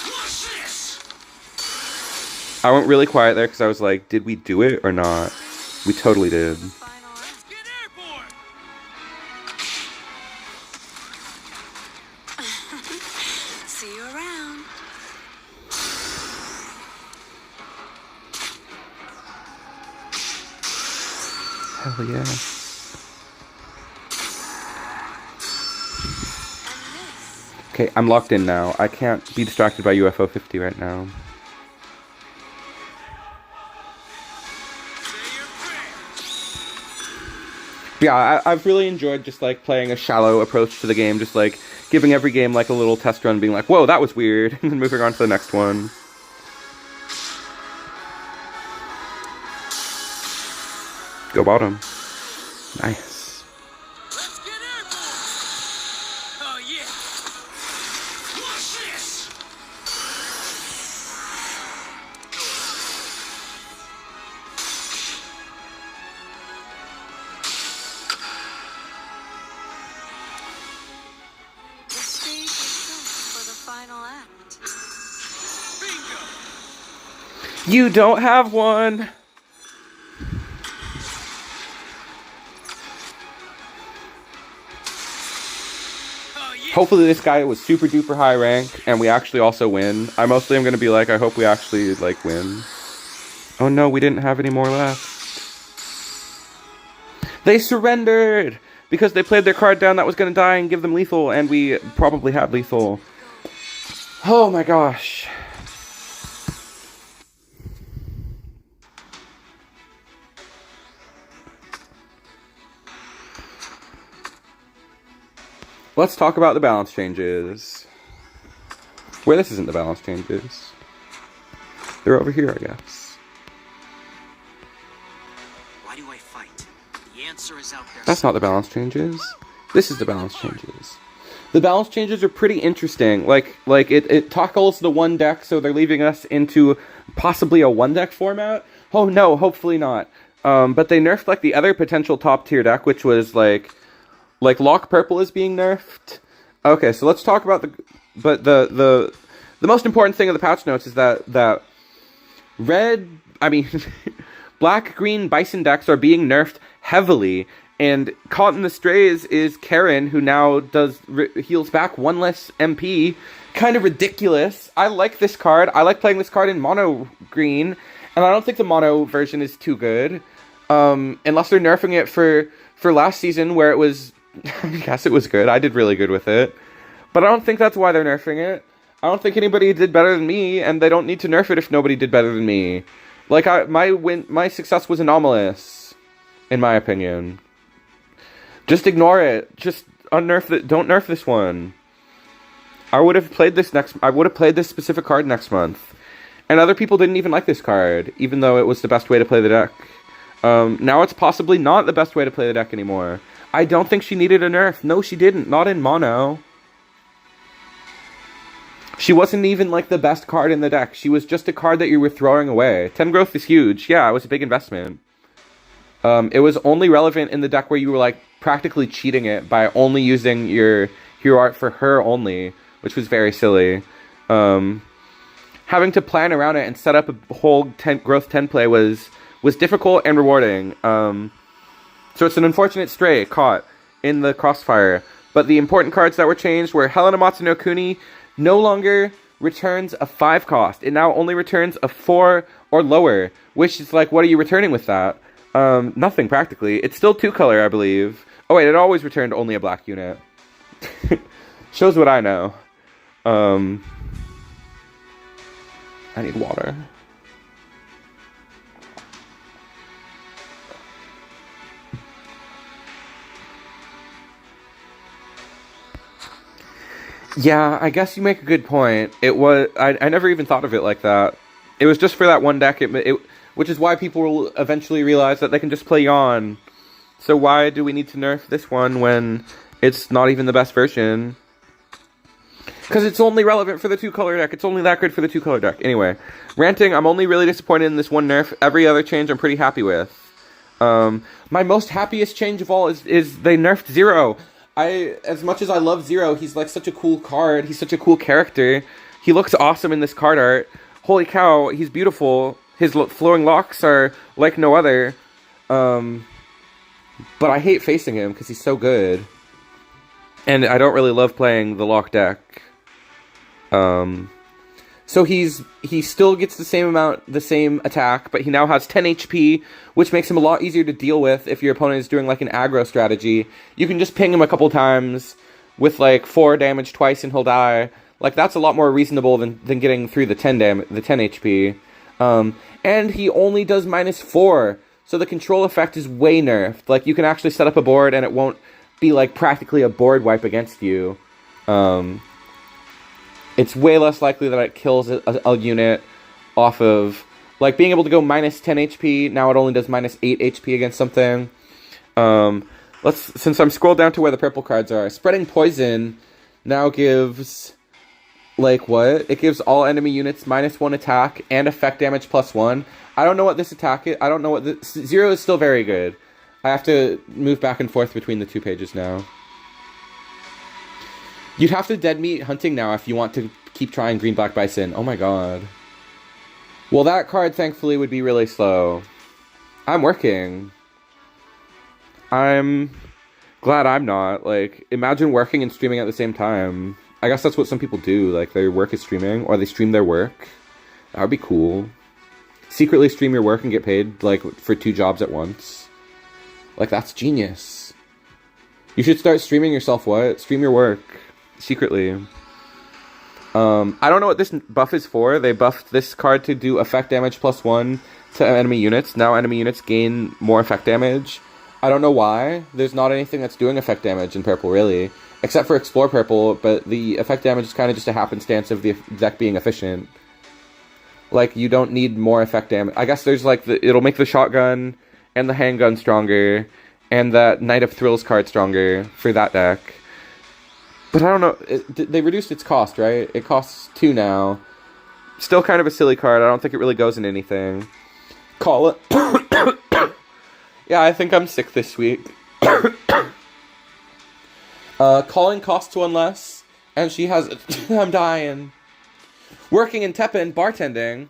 Watch this. I went really quiet there because I was like, did we do it or not? We totally did. Let's get airborne. See you around. Hell yeah. Okay, I'm locked in now. I can't be distracted by UFO 50 right now. Yeah, I've really enjoyed just like playing a shallow approach to the game, just like giving every game like a little test run, being like, whoa, that was weird, and then moving on to the next one. Go bottom. Nice. Let's get airborne. Oh yeah. Watch this. The stage is set for the final act. Bingo. You don't have one! Oh yeah. Hopefully this guy was super duper high rank, and we actually also win. I mostly am going to be like, I hope we actually, like, win. Oh no, we didn't have any more left. They surrendered! Because they played their card down that was going to die and give them lethal, and we probably had lethal. Oh my gosh. Let's talk about the balance changes. Where this isn't the balance changes. They're over here, I guess. Why do I fight? The answer is out there. That's not the balance changes. This is the balance changes. The balance changes are pretty interesting. Like it tackles the one deck, so they're leaving us into possibly a one deck format. Oh no, hopefully not. But they nerfed like the other potential top tier deck, which was like Lock Purple is being nerfed. Okay, so let's talk about the most important thing of the patch notes is that black green Bison decks are being nerfed heavily, and Caught in the Strays is Karen, who now heals back 1 less MP. Kind of ridiculous. I like this card. I like playing this card in mono green, and I don't think the mono version is too good. Unless they're nerfing it for last season where it was I guess it was good. I did really good with it. But I don't think that's why they're nerfing it. I don't think anybody did better than me, and they don't need to nerf it if nobody did better than me. Like, my success was anomalous, in my opinion. Just ignore it. Just unnerf it. Don't nerf this one. I would have played this specific card next month. And other people didn't even like this card, even though it was the best way to play the deck. Now it's possibly not the best way to play the deck anymore. I don't think she needed a nerf. No, she didn't. Not in mono. She wasn't even, like, the best card in the deck. She was just a card that you were throwing away. 10 growth is huge. Yeah, it was a big investment. It was only relevant in the deck where you were, like, practically cheating it by only using your hero art for her only, which was very silly. Having to plan around it and set up a whole growth 10 play was difficult and rewarding. So it's an unfortunate stray caught in the crossfire. But the important cards that were changed were Helena Matsuno Kuni no longer returns a 5 cost. It now only returns a 4 or lower, which is like, what are you returning with that? Nothing, practically. It's still 2-color, I believe. Oh, wait, it always returned only a black unit. Shows what I know. I need water. Yeah, I guess you make a good point. It was I never even thought of it like that. It was just for that one deck, which is why people will eventually realize that they can just play Yawn. So why do we need to nerf this one when it's not even the best version? Because it's only relevant for the 2-color deck. It's only that good for the 2-color deck. Anyway, ranting, I'm only really disappointed in this one nerf. Every other change I'm pretty happy with. My most happiest change of all is they nerfed Zero. As much as I love Zero, he's like such a cool card. He's such a cool character. He looks awesome in this card art. Holy cow, he's beautiful. His flowing locks are like no other. But I hate facing him because he's so good. And I don't really love playing the lock deck. So he still gets the same attack, but he now has 10 HP, which makes him a lot easier to deal with if your opponent is doing like an aggro strategy. You can just ping him a couple times with like 4 damage twice and he'll die. Like, that's a lot more reasonable than getting through the 10 HP. And he only does -4, so the control effect is way nerfed. Like, you can actually set up a board and it won't be like practically a board wipe against you. It's way less likely that it kills a unit off of, like, being able to go -10 HP. Now it only does -8 HP against something. Since I'm scrolled down to where the purple cards are, Spreading Poison now gives, like, what? It gives all enemy units -1 attack and effect damage +1. I don't know what this attack is. I don't know what this... Zero is still very good. I have to move back and forth between the 2 pages now. You'd have to dead meat hunting now if you want to keep trying Green Black Bison. Oh my god. Well, that card, thankfully, would be really slow. I'm working. I'm glad I'm not. Like, imagine working and streaming at the same time. I guess that's what some people do. Like, their work is streaming, or they stream their work. That would be cool. Secretly stream your work and get paid, like, for 2 jobs at once. Like, that's genius. You should start streaming yourself what? Stream your work. Secretly. I don't know what this buff is for. They buffed this card to do effect damage +1 to enemy units. Now enemy units gain more effect damage. I don't know why. There's not anything that's doing effect damage in purple, really. Except for Explore Purple, but the effect damage is kind of just a happenstance of the deck being efficient. Like, you don't need more effect damage. I guess there's, like, it'll make the shotgun and the handgun stronger, and that Knight of Thrills card stronger for that deck. But I don't know, they reduced its cost, right? It costs 2 now. Still kind of a silly card. I don't think it really goes in anything. Call it. Yeah, I think I'm sick this week. Calling costs 1 less, and she has... I'm dying. Working in Teppen, bartending.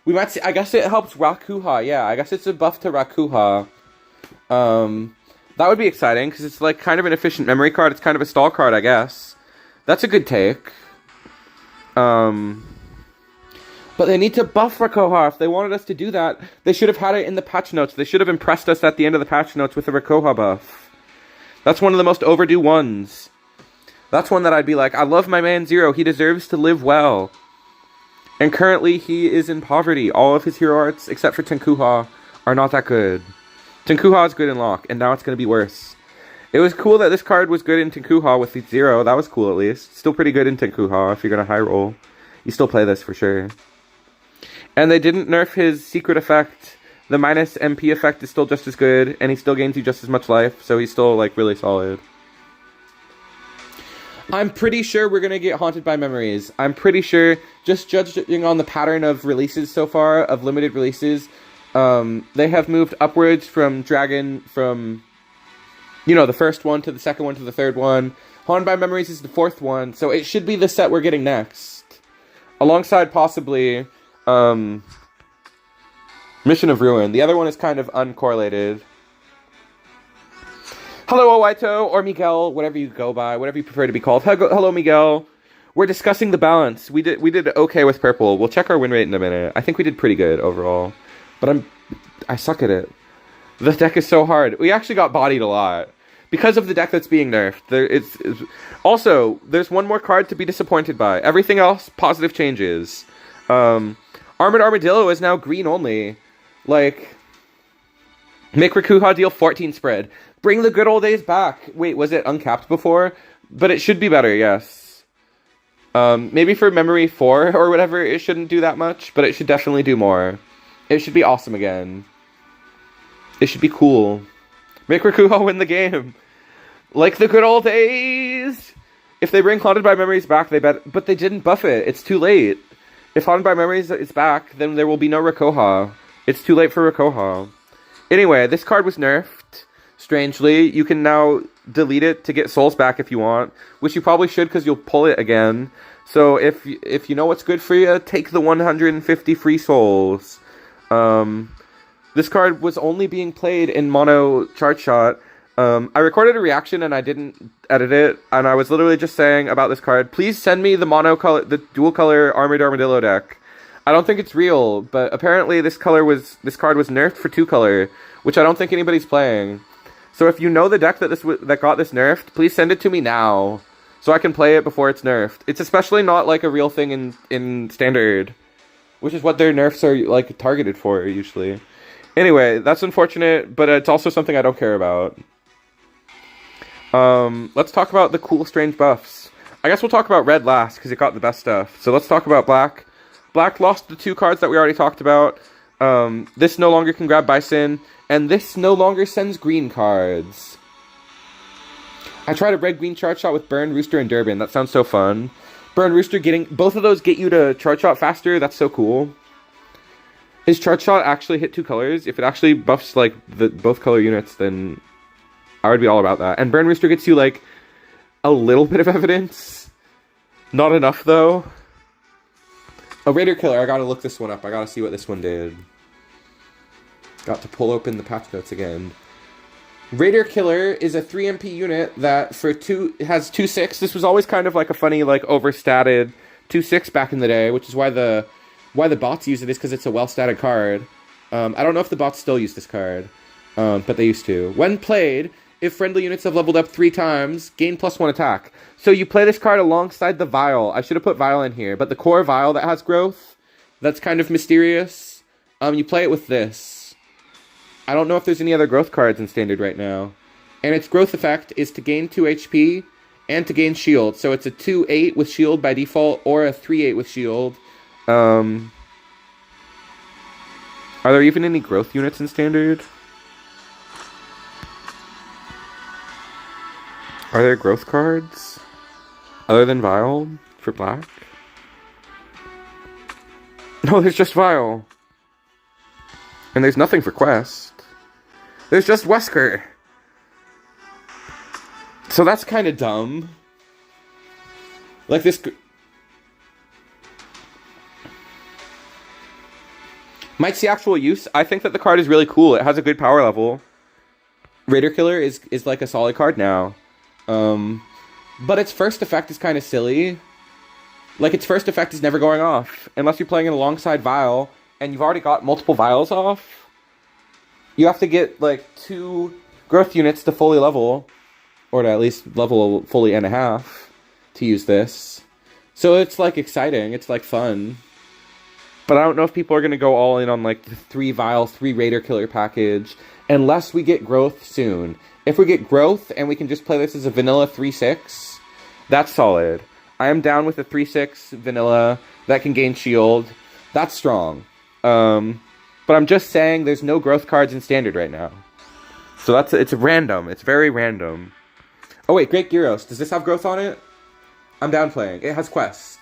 We might see... I guess it helps Rakuha. Yeah, I guess it's a buff to Rakuha. That would be exciting, because it's, like, kind of an efficient memory card. It's kind of a stall card, I guess. That's a good take. But they need to buff Rakuha. If they wanted us to do that, they should have had it in the patch notes. They should have impressed us at the end of the patch notes with the Rakuha buff. That's one of the most overdue ones. That's one that I'd be like, I love my man Zero. He deserves to live well. And currently, he is in poverty. All of his hero arts, except for Tenkuha, are not that good. Tenkuha is good in lock, and now it's going to be worse. It was cool that this card was good in Tenkuha with the 0. That was cool at least. Still pretty good in Tenkuha if you're going to high roll. You still play this for sure. And they didn't nerf his secret effect. The minus MP effect is still just as good, and he still gains you just as much life, so he's still, like, really solid. I'm pretty sure we're going to get Haunted by Memories. I'm pretty sure, just judging on the pattern of releases so far, of limited releases, they have moved upwards from Dragon, from, you know, the first one to the second one to the third one. Haunted by Memories is the fourth one, so it should be the set we're getting next. Alongside, possibly, Mission of Ruin. The other one is kind of uncorrelated. Hello, Owaito, or Miguel, whatever you go by, whatever you prefer to be called. Hello, Miguel. We're discussing the balance. We did okay with purple. We'll check our win rate in a minute. I think we did pretty good overall. But I suck at it. The deck is so hard. We actually got bodied a lot. Because of the deck that's being nerfed. Also, there's one more card to be disappointed by. Everything else, positive changes. Armored Armadillo is now green only. Like, make Rikuha deal 14 spread. Bring the good old days back. Wait, was it uncapped before? But it should be better, yes. Maybe for Memory 4 or whatever, it shouldn't do that much, but it should definitely do more. It should be awesome again. It should be cool. Make Rikuha win the game. Like the good old days! If they bring Haunted by Memories back, but they didn't buff it. It's too late. If Haunted by Memories is back, then there will be no Rikoha. It's too late for Rikoha. Anyway, this card was nerfed. Strangely, you can now delete it to get souls back if you want, which you probably should because you'll pull it again. So if you know what's good for you, take the 150 free souls. This card was only being played in mono chart shot. I recorded a reaction and I didn't edit it, and I was literally just saying about this card, please send me the the dual color Armored Armadillo deck. I don't think it's real, but apparently this card was nerfed for 2 color, which I don't think anybody's playing. So if you know the deck that got this nerfed, please send it to me now, so I can play it before it's nerfed. It's especially not like a real thing in Standard, which is what their nerfs are like targeted for usually. Anyway, that's unfortunate, but it's also something I don't care about. Let's talk about the cool strange buffs. I guess we'll talk about red last because it got the best stuff. So let's talk about black. Black lost the 2 cards that we already talked about. This no longer can grab Bison, and this no longer sends green cards. I tried a red-green chart shot with Burn, Rooster, and Durbin. That sounds so fun. Burn, Rooster, both of those get you to chart shot faster. That's so cool. His chart shot actually hit 2 colors. If it actually buffs like both color units, then I would be all about that. And Burn Rooster gets you like a little bit of evidence. Not enough though. A Raider Killer, I gotta look this one up. I gotta see what this one did. Got to pull open the patch notes again. Raider Killer is a 3 MP unit that has 2/6. This was always kind of like a funny, like overstated 2/6 back in the day, which is why the bots use it is because it's a well-statted card. I don't know if the bots still use this card, but they used to. When played, if friendly units have leveled up 3 times, gain +1 attack. So you play this card alongside the Vial. I should have put Vial in here, but the core Vial that has growth, that's kind of mysterious. You play it with this. I don't know if there's any other growth cards in Standard right now. And its growth effect is to gain 2 HP and to gain shield. So it's a 2/8 with shield by default or a 3/8 with shield. Are there even any growth units in Standard? Are there growth cards other than Vial for black? No, there's just Vial. And there's nothing for Quest. There's just Wesker. So that's kind of dumb. Like this... Might see actual use. I think that the card is really cool. It has a good power level. Raider Killer is like a solid card now. But its first effect is kind of silly. Like, its first effect is never going off. Unless you're playing it alongside Vial, and you've already got multiple Vials off. You have to get, like, 2 growth units to fully level. Or to at least level fully and a half to use this. So it's, like, exciting. It's, like, fun. But I don't know if people are going to go all in on like the 3 vial, 3 Raider Killer package, unless we get growth soon. If we get growth and we can just play this as a vanilla 3/6, that's solid. I am down with a 3/6 vanilla that can gain shield. That's strong. But I'm just saying there's no growth cards in standard right now. So it's random. It's very random. Oh wait, Great Gyros. Does this have growth on it? I'm down playing. It has quest.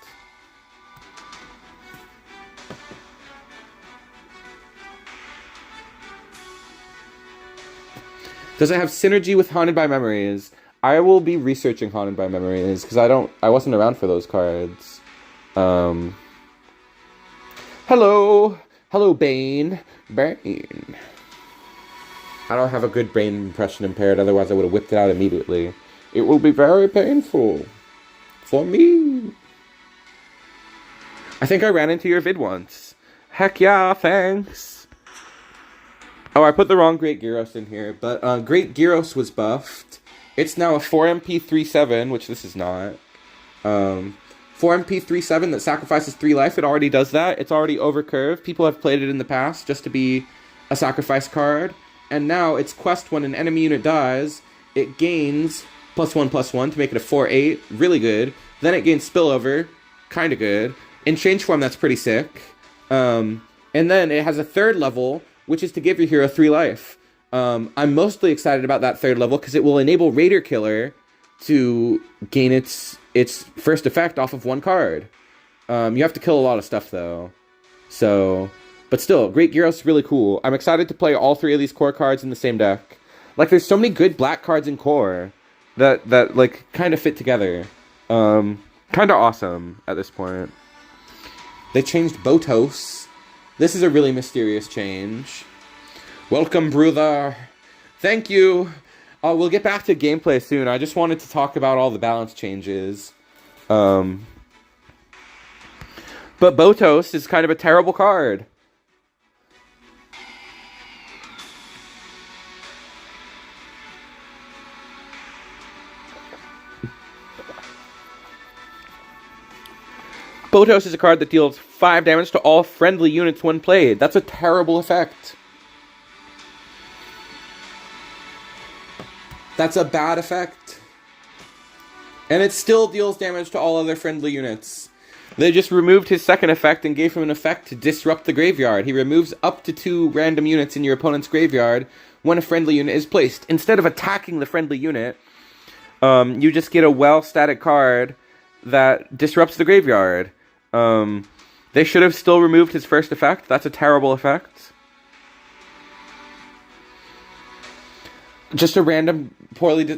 Does it have synergy with Haunted by Memories? I will be researching Haunted by Memories because I wasn't around for those cards. Hello, Bane. Bane. I don't have a good brain impression impaired, otherwise I would have whipped it out immediately. It will be very painful for me. I think I ran into your vid once. Heck yeah, thanks. Oh, I put the wrong Great Gyros in here, but Great Gyros was buffed. It's now a 4MP 3/7, which this is not. 4MP 3/7 that sacrifices 3 life. It already does that. It's already overcurved. People have played it in the past just to be a sacrifice card. And now it's quest when an enemy unit dies, it gains +1/+1 to make it a 4/8. Really good. Then it gains spillover. Kinda good. In change form, that's pretty sick. And then it has a 3rd level, which is to give your hero 3 life. I'm mostly excited about that 3rd level because it will enable Raider Killer to gain its first effect off of 1 card. You have to kill a lot of stuff though. So, but still, Great Gyros is really cool. I'm excited to play all 3 of these core cards in the same deck. Like, there's so many good black cards in core that like kind of fit together. Kind of awesome at this point. They changed Botos. This is a really mysterious change. Welcome, brother. Thank you. We'll get back to gameplay soon. I just wanted to talk about all the balance changes. But Botos is kind of a terrible card. Botos is a card that deals 5 damage to all friendly units when played. That's a terrible effect. That's a bad effect. And it still deals damage to all other friendly units. They just removed his 2nd effect and gave him an effect to disrupt the graveyard. He removes up to 2 random units in your opponent's graveyard when a friendly unit is placed. Instead of attacking the friendly unit, you just get a well-static card that disrupts the graveyard. They should have still removed his 1st effect. That's a terrible effect. Just a random,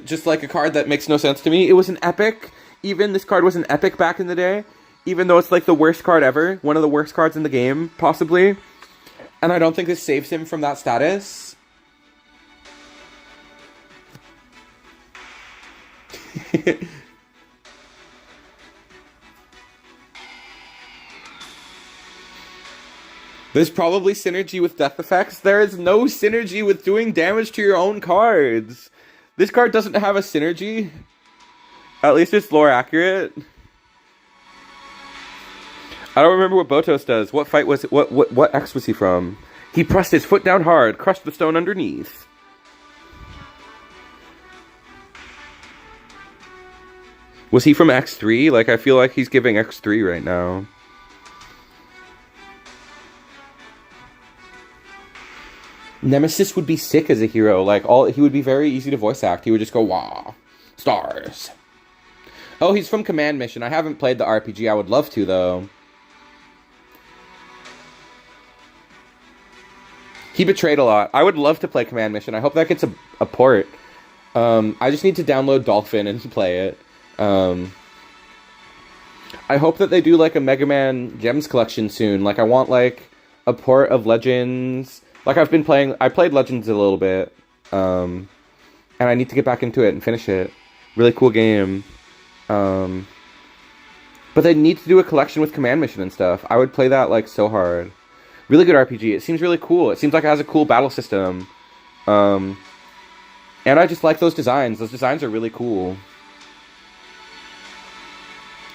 just like a card that makes no sense to me. It was an epic. Even this card was an epic back in the day. Even though it's like the worst card ever. One of the worst cards in the game, possibly. And I don't think this saves him from that status. There's probably synergy with death effects. There is no synergy with doing damage to your own cards. This card doesn't have a synergy. At least it's lore accurate. I don't remember what Botos does. What fight was it? What X was he from? He pressed his foot down hard, crushed the stone underneath. Was he from X3? Like, I feel like he's giving X3 right now. Nemesis would be sick as a hero. Like, he would be very easy to voice act. He would just go, wah, stars. Oh, he's from Command Mission. I haven't played the RPG. I would love to, though. He betrayed a lot. I would love to play Command Mission. I hope that gets a port. I just need to download Dolphin and play it. I hope that they do, like, a Mega Man Gems collection soon. Like, I want, like, a port of Legends. Like, I played Legends a little bit, and I need to get back into it and finish it. Really cool game. But they need to do a collection with Command Mission and stuff. I would play that, like, so hard. Really good RPG. It seems really cool. It seems like it has a cool battle system. And I just like those designs. Those designs are really cool.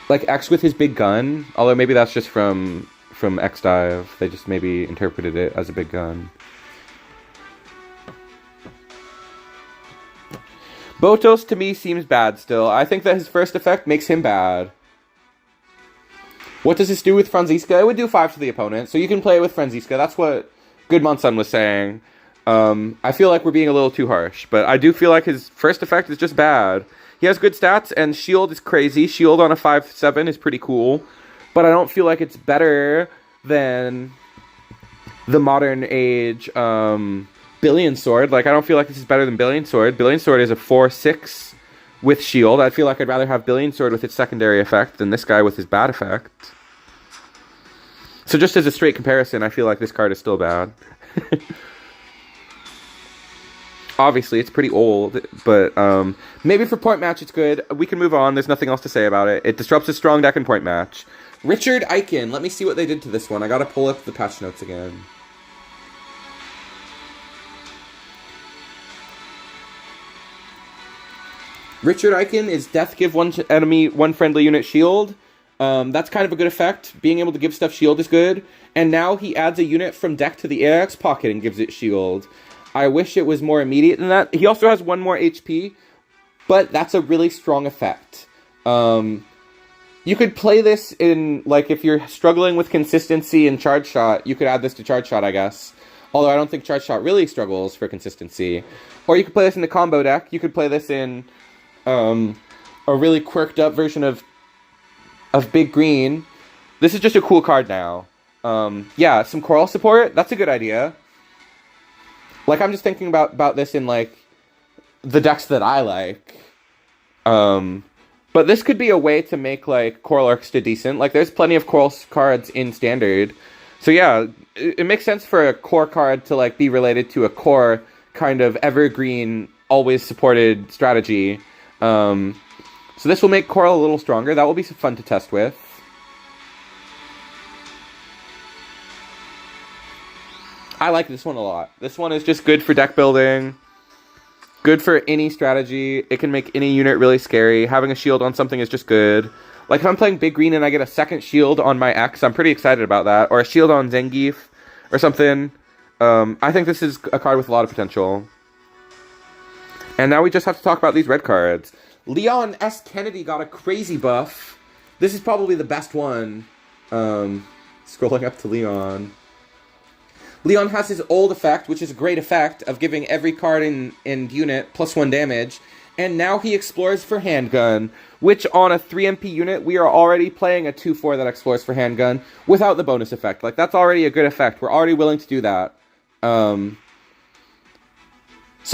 Like, X with his big gun, although maybe that's just from from X-Dive. They just maybe interpreted it as a big gun. Botos to me seems bad still. I think that his first effect makes him bad. What does this do with Franziska? It would do 5 to the opponent, so you can play it with Franziska. That's what Goodmonson was saying. I feel like we're being a little too harsh, but I do feel like his first effect is just bad. He has good stats, and Shield is crazy. Shield on a 5/7 is pretty cool, but I don't feel like it's better than the modern age Billion Sword. Like, I don't feel like this is better than Billion Sword. Billion Sword is a 4/6 with Shield. I feel like I'd rather have Billion Sword with its secondary effect than this guy with his bad effect. So just as a straight comparison, I feel like this card is still bad. Obviously, it's pretty old, but maybe for point match it's good. We can move on. There's nothing else to say about it. It disrupts a strong deck in point match. Richard Eichen. Let me see what they did to this one. I gotta pull up the patch notes again. Richard Eichen is death, give one enemy, one friendly unit shield. That's kind of a good effect. Being able to give stuff shield is good. And now he adds a unit from deck to the AX pocket and gives it shield. I wish it was more immediate than that. He also has 1 more HP, but that's a really strong effect. You could play this in, like, if you're struggling with consistency in Charge Shot, you could add this to Charge Shot, I guess. Although I don't think Charge Shot really struggles for consistency. Or you could play this in the combo deck. You could play this in a really quirked up version of Big Green. This is just a cool card now. Yeah, some Coral support, that's a good idea. Like, I'm just thinking about this in, like, the decks that I like. But this could be a way to make, like, Coral Orchestra decent. Like, there's plenty of Coral cards in Standard. So, yeah, it makes sense for a core card to, like, be related to a core kind of evergreen, always supported strategy. So this will make Coral a little stronger. That will be fun to test with. I like this one a lot. This one is just good for deck building. Good for any strategy. It can make any unit really scary. Having a shield on something is just good. Like, if I'm playing Big Green and I get a second shield on my X, I'm pretty excited about that. Or a shield on Zangief or something. I think this is a card with a lot of potential. And now we just have to talk about these red cards. Leon S. Kennedy got a crazy buff. This is probably the best one. Scrolling up to Leon. Leon has his old effect, which is a great effect, of giving every card in unit +1 damage. And now he explores for Handgun, which on a 3 MP unit, we are already playing a 2/4 that explores for Handgun without the bonus effect. Like, that's already a good effect. We're already willing to do that. So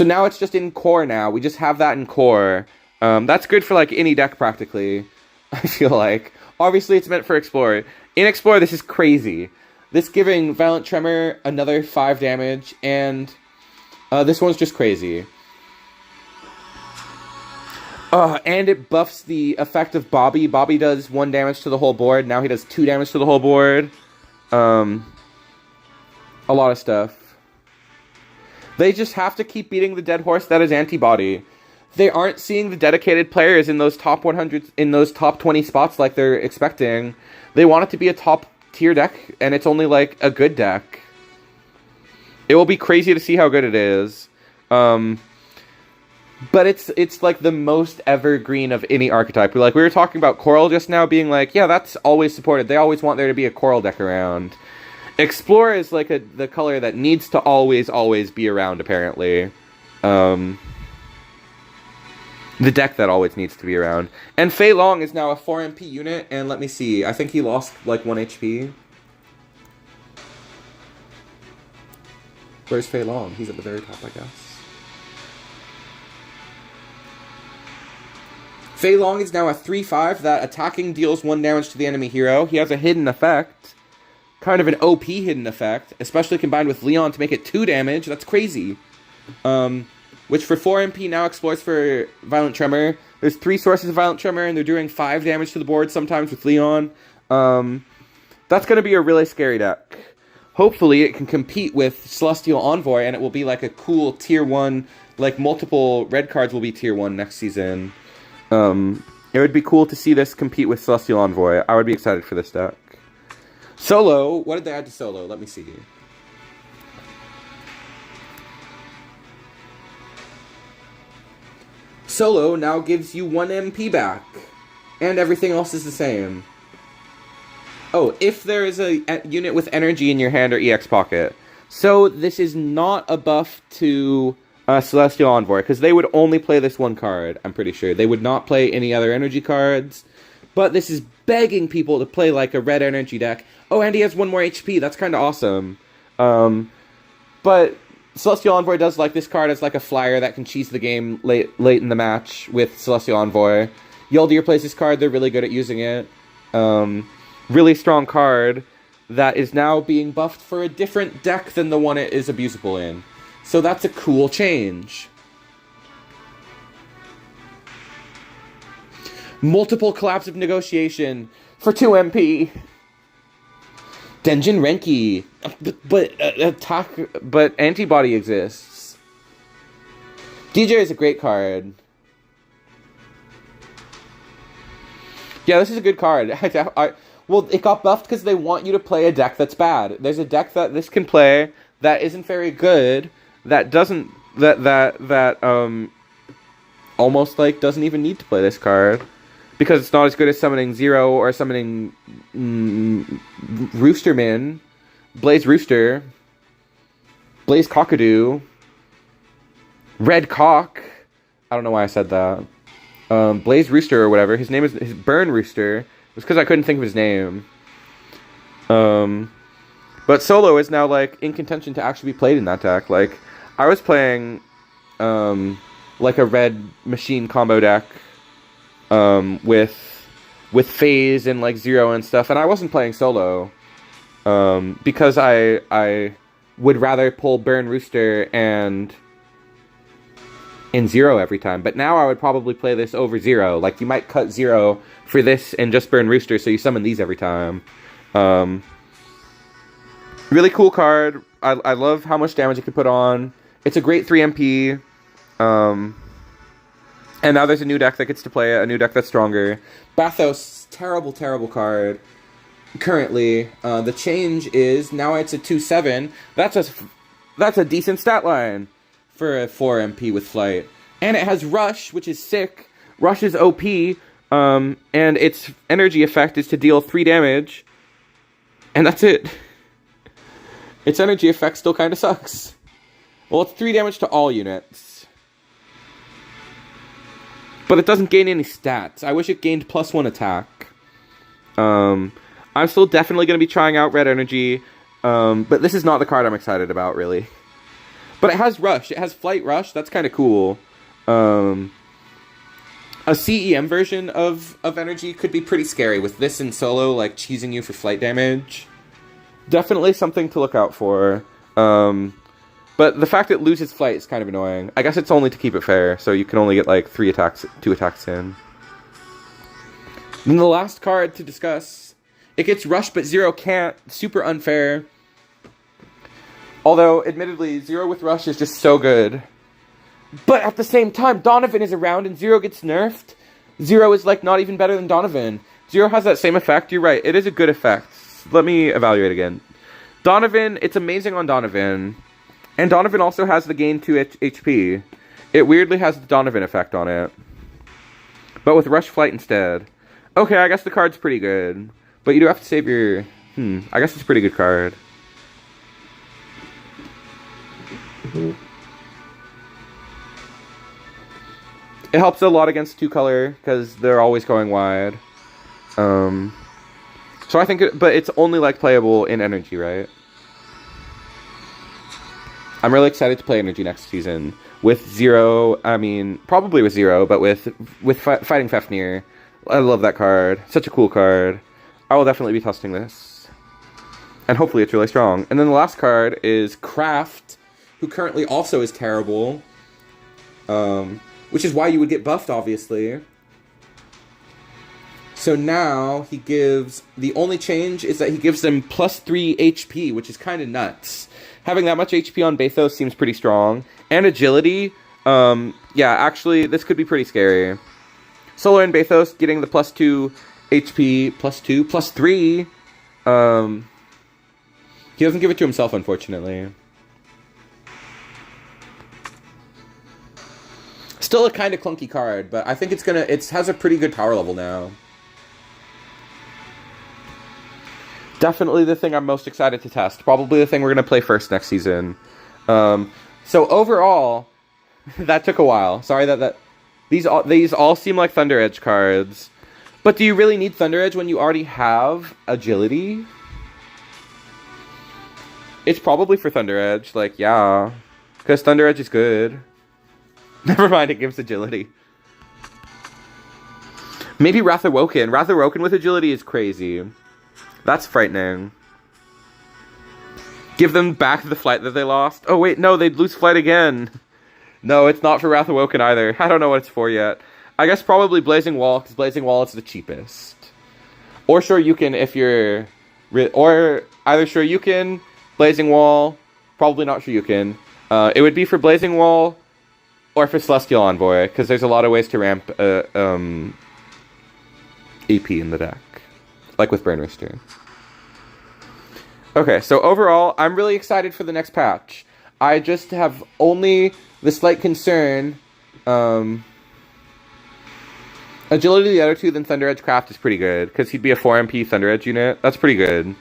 now it's just in core now. We just have that in core. That's good for, like, any deck, practically, I feel like. Obviously, it's meant for Explore. In Explore, this is crazy. This giving Violent Tremor another 5 damage, and this one's just crazy. And it buffs the effect of Bobby. Bobby does 1 damage to the whole board. Now he does 2 damage to the whole board. A lot of stuff. They just have to keep beating the dead horse that is Antibody. They aren't seeing the dedicated players in those top 100, in those top 20 spots like they're expecting. They want it to be a top tier deck, and it's only like a good deck. It will be crazy to see how good it is. But it's like the most evergreen of any archetype. We were talking about Coral just now being like, yeah, that's always supported. They always want there to be a Coral deck around. Explore is like the color that needs to always be around, apparently. The deck that always needs to be around. And Fei Long is now a 4 MP unit, and let me see, I think he lost like 1 HP. Where's Fei Long? He's at the very top, I guess. Fei Long is now a 3/5 that attacking deals 1 damage to the enemy hero. He has a hidden effect. Kind of an OP hidden effect, especially combined with Leon to make it 2 damage. That's crazy. Which for 4 MP now explores for Violent Tremor. There's 3 sources of Violent Tremor, and they're doing 5 damage to the board sometimes with Leon. That's going to be a really scary deck. Hopefully it can compete with Celestial Envoy, and it will be like a cool tier 1, like multiple red cards will be tier 1 next season. It would be cool to see this compete with Celestial Envoy. I would be excited for this deck. Solo, what did they add to Solo? Let me see. Solo now gives you 1 MP back. And everything else is the same. Oh, if there is a unit with energy in your hand or EX pocket. So this is not a buff to Celestial Envoy, because they would only play this one card, I'm pretty sure. They would not play any other energy cards. But this is begging people to play like a red energy deck. Oh, and he has 1 more HP. That's kind of awesome. But Celestial Envoy does like this card as like a flyer that can cheese the game late in the match with Celestial Envoy. Yoldir plays this card. They're really good at using it. Really strong card that is now being buffed for a different deck than the one it is abusable in. So that's a cool change. Multiple Collapse of Negotiation for 2 MP. Denjin Renki. But Antibody exists. DJ is a great card. Yeah, this is a good card. Well, it got buffed because they want you to play a deck that's bad. There's a deck that this can play that isn't very good, that doesn't, almost, like, doesn't even need to play this card. Because it's not as good as summoning Zero or summoning Roosterman, Blaze Rooster, Blaze Cockadoo, Red Cock. I don't know why I said that. Blaze Rooster or whatever. His name is Burn Rooster. It's because I couldn't think of his name. But Solo is now, like, in contention to actually be played in that deck. Like, I was playing, like, a red machine combo deck, with Phase and, like, Zero and stuff, and I wasn't playing Solo, because I would rather pull Burn Rooster and in Zero every time. But now I would probably play this over Zero. Like, you might cut Zero for this and just Burn Rooster, so you summon these every time. Really cool card. I love how much damage it can put on. It's a great 3 MP. And now there's a new deck that gets to play it, a new deck that's stronger. Bathos, terrible, terrible card. Currently, the change is now it's a 2/7. That's a decent stat line for a 4 MP with Flight. And it has Rush, which is sick. Rush is OP, and its energy effect is to deal 3 damage. And that's it. Its energy effect still kind of sucks. Well, it's 3 damage to all units. But it doesn't gain any stats. I wish it gained +1 attack. I'm still definitely going to be trying out Red Energy. But this is not the card I'm excited about, really. But it has Rush. It has Flight Rush. That's kind of cool. A CEM version of Energy could be pretty scary. With this in Solo, like, cheesing you for flight damage. Definitely something to look out for. But the fact it loses Flight is kind of annoying. I guess it's only to keep it fair, so you can only get, like, 2 attacks in. Then the last card to discuss. It gets Rush, but Zero can't. Super unfair. Although, admittedly, Zero with Rush is just so good. But at the same time, Donovan is around and Zero gets nerfed. Zero is, like, not even better than Donovan. Zero has that same effect. You're right. It is a good effect. Let me evaluate again. Donovan, it's amazing on Donovan. And Donovan also has the gain 2 HP. It weirdly has the Donovan effect on it. But with Rush Flight instead. Okay, I guess the card's pretty good. But you do have to save your... I guess it's a pretty good card. It helps a lot against 2-color, because they're always going wide. So I think... but it's only, like, playable in Energy, right? I'm really excited to play Energy next season. With Zero, I mean, probably with Zero, but with Fighting Fafnir. I love that card. Such a cool card. I will definitely be testing this. And hopefully it's really strong. And then the last card is Kraft, who currently also is terrible. Which is why you would get buffed, obviously. So now he gives... the only change is that he gives them +3 HP, which is kind of nuts. Having that much HP on Bathos seems pretty strong. And agility, yeah, actually, this could be pretty scary. Solar and Bathos getting the +2 HP, +3. He doesn't give it to himself, unfortunately. Still a kind of clunky card, but I think it has a pretty good power level now. Definitely the thing I'm most excited to test. Probably the thing we're going to play first next season. So overall, that took a while. Sorry that these all seem like Thunder Edge cards. But do you really need Thunder Edge when you already have Agility? It's probably for Thunder Edge, like, yeah. Because Thunder Edge is good. Never mind, it gives Agility. Maybe Wrath Awoken. Wrath Awoken with Agility is crazy. That's frightening. Give them back the flight that they lost. Oh wait, no, they'd lose flight again. No, it's not for Wrath Awoken either. I don't know what it's for yet. I guess probably Blazing Wall, because Blazing Wall is the cheapest. Or Shoryuken if you're... Or either Shoryuken, Blazing Wall, probably not Shoryuken. It would be for Blazing Wall or for Celestial Envoy, because there's a lot of ways to ramp AP in the deck. Like with Burn Rister. Okay, so overall, I'm really excited for the next patch. I just have only the slight concern... Agility the other two than Thunder Edge Craft is pretty good, because he'd be a 4 MP Thunder Edge unit. That's pretty good.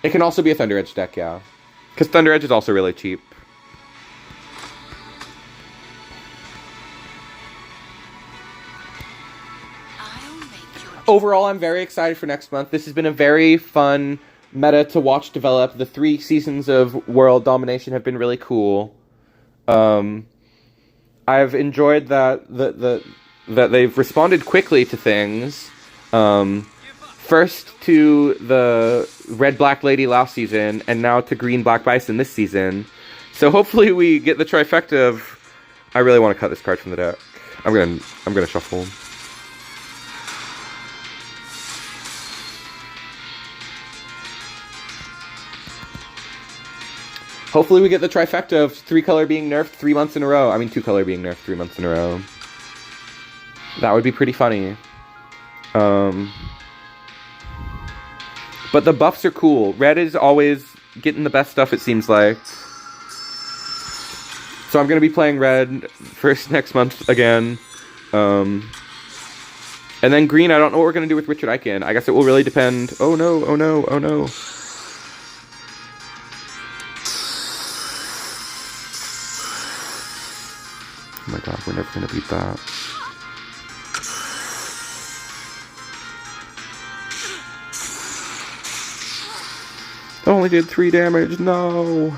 It can also be a Thunder Edge deck, yeah. Because Thunder Edge is also really cheap. Overall, I'm very excited for next month. This has been a very fun meta to watch develop. The 3 seasons of World Domination have been really cool. I've enjoyed that that they've responded quickly to things. First to the Red Black Lady last season, and now to Green Black Bison this season. So hopefully we get the trifecta of... I really want to cut this card from the deck. I'm gonna shuffle. Hopefully we get the trifecta of 3-color being nerfed 3 months in a row. I mean 2-color being nerfed 3 months in a row. That would be pretty funny. But the buffs are cool. Red is always getting the best stuff, it seems like. So I'm going to be playing Red first next month again. And then Green, I don't know what we're going to do with Richard Eichen. I guess it will really depend. Oh no, oh no, oh no. Oh my god, we're never going to beat that. Only did 3 damage, no!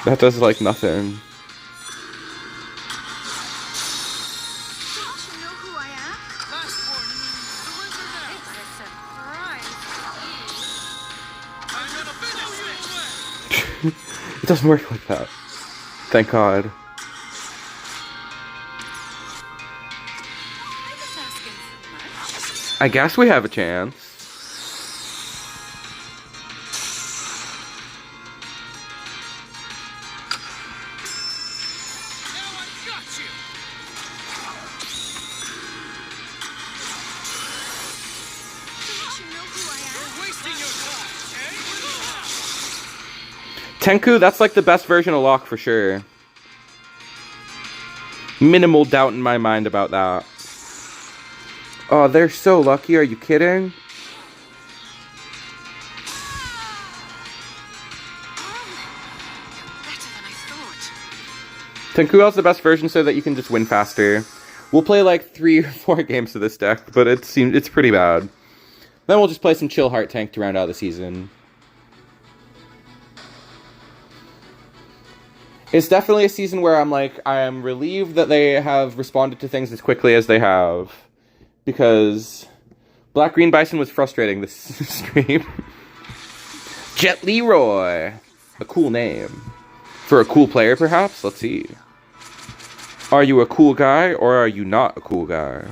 That does like nothing. It doesn't work like that. Thank God. I guess we have a chance. Tenku, that's like the best version of Locke for sure. Minimal doubt in my mind about that. Oh, they're so lucky. Are you kidding? Tenku has the best version so that you can just win faster. We'll play like 3 or 4 games of this deck, but it's pretty bad. Then we'll just play some Chill Heart Tank to round out the season. It's definitely a season where I'm like, I am relieved that they have responded to things as quickly as they have. Because Black Green Bison was frustrating this stream. Jet Leroy! A cool name. For a cool player, perhaps? Let's see. Are you a cool guy, or are you not a cool guy?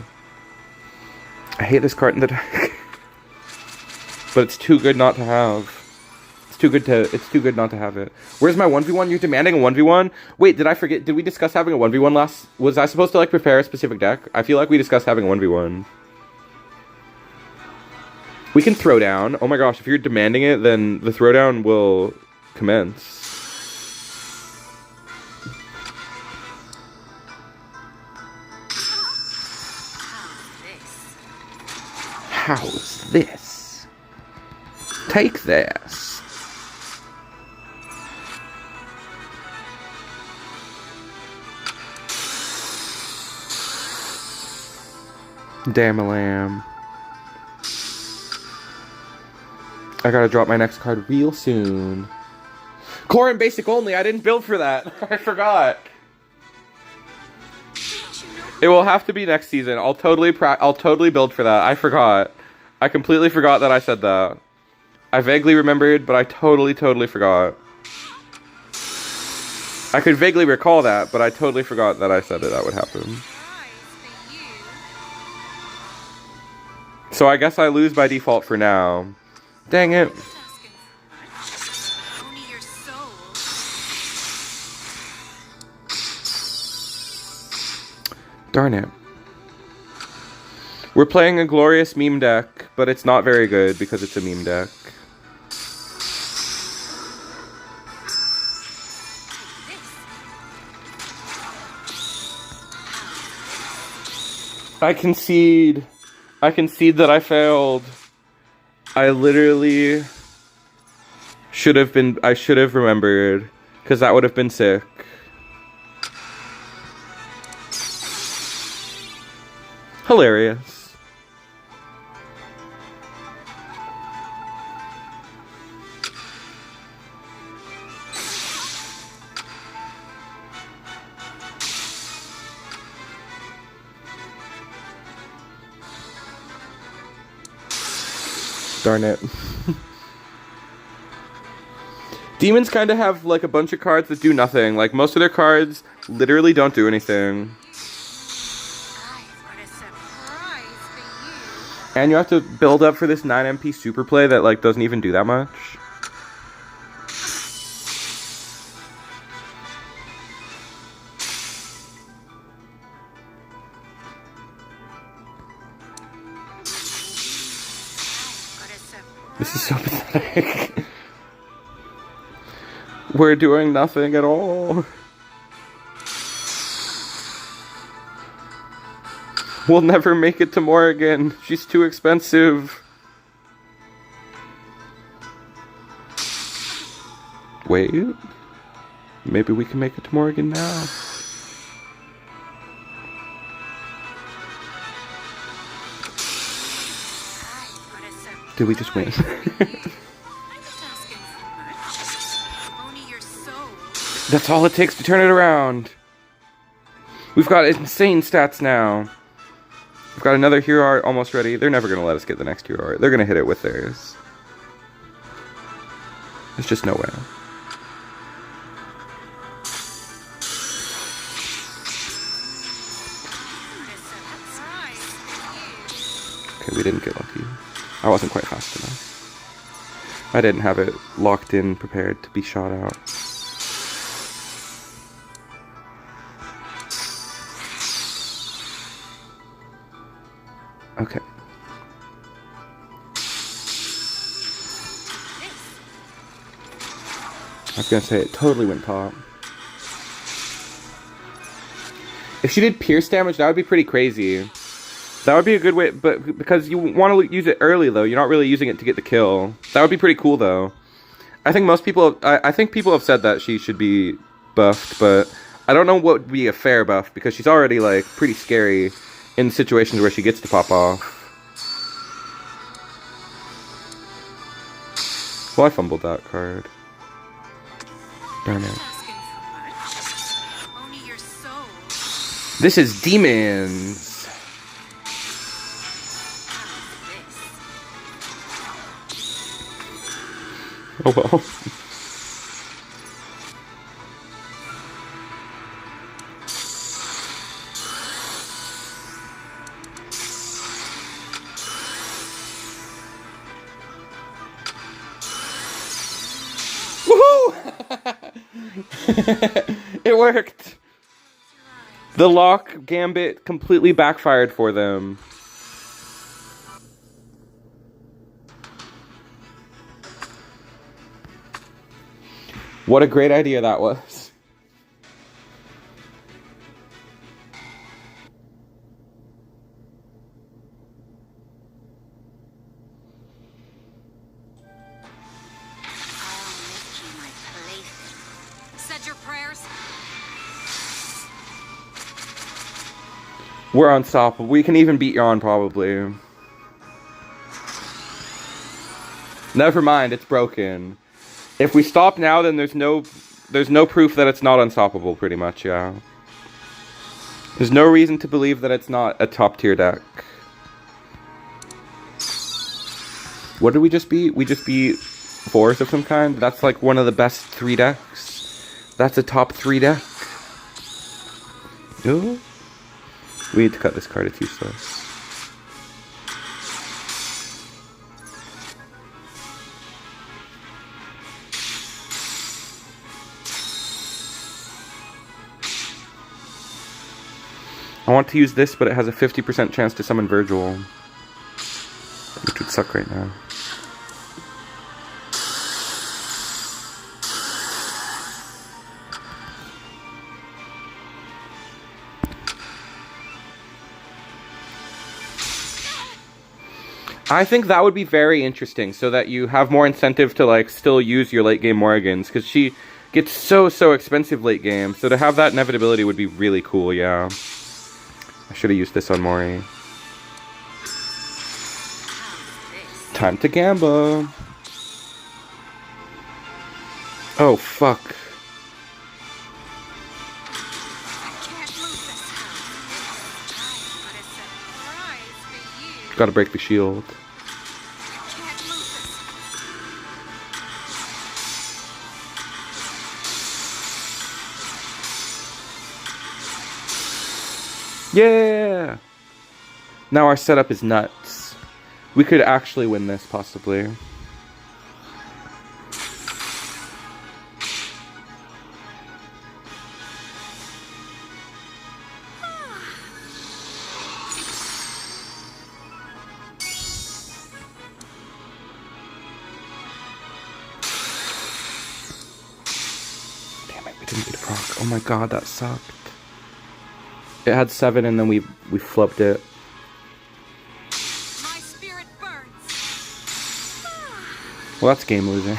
I hate this card in the deck. But it's too good not to have. It's too good to. It's too good not to have it. Where's my 1v1? You're demanding a 1v1? Wait, did I forget? Did we discuss having a 1v1 last? Was I supposed to like prepare a specific deck? I feel like we discussed having a 1v1. We can throw down. Oh my gosh, if you're demanding it, then the throwdown will commence. How's this? Take this. Damn a lamb. I gotta drop my next card real soon. Core and basic only. I didn't build for that. I forgot. It will have to be next season. I'll totally build for that. I forgot. I completely forgot that I said that. I vaguely remembered, but I totally forgot. I could vaguely recall that, but I totally forgot that I said that would happen. So I guess I lose by default for now. Dang it. Darn it. We're playing a glorious meme deck, but it's not very good because it's a meme deck. I concede. I concede that I failed. I literally should have been. I should have remembered, because that would have been sick. Hilarious. Darn it. Demons kind of have like a bunch of cards that do nothing. Like most of their cards literally don't do anything. And you have to build up for this 9 MP super play that like doesn't even do that much. This is so pathetic. We're doing nothing at all. We'll never make it to Morrigan. She's too expensive. Wait. Maybe we can make it to Morrigan now. Did we just win? That's all it takes to turn it around. We've got insane stats now. We've got another hero art almost ready. They're never going to let us get the next hero art. They're going to hit it with theirs. There's just no way. Okay, we didn't get lucky. I wasn't quite fast enough. I didn't have it locked in, prepared to be shot out. Okay. I was gonna say it totally went top. If she did pierce damage, that would be pretty crazy. That would be a good way, but because you want to use it early though, you're not really using it to get the kill. That would be pretty cool though. I think most people, I think people have said that she should be buffed, but I don't know what would be a fair buff because she's already like pretty scary in situations where she gets to pop off. Well, I fumbled that card. Darn it. This is demons. Oh well. It worked. The lock gambit completely backfired for them. What a great idea that was. Said your prayers. We're unstoppable. We can even beat Yawn, probably. Never mind, it's broken. If we stop now, then there's no proof that it's not unstoppable, pretty much, yeah. There's no reason to believe that it's not a top-tier deck. What did we just beat? We just beat Force of some kind? That's like one of the best 3 decks. That's a top 3 deck. Ooh. We need to cut this card, it's useless. I want to use this, but it has a 50% chance to summon Virgil. Which would suck right now. I think that would be very interesting, so that you have more incentive to like still use your late game Morgans, because she gets so expensive late game. So to have that inevitability would be really cool. Yeah, I should have used this on Mori. Time to gamble. Oh fuck. Gotta break the shield. Yeah! Now our setup is nuts. We could actually win this, possibly. Damn it, we didn't get a proc. Oh my god, that sucked. It had 7 and then we flipped it. My spirit burns. Well, that's game losing.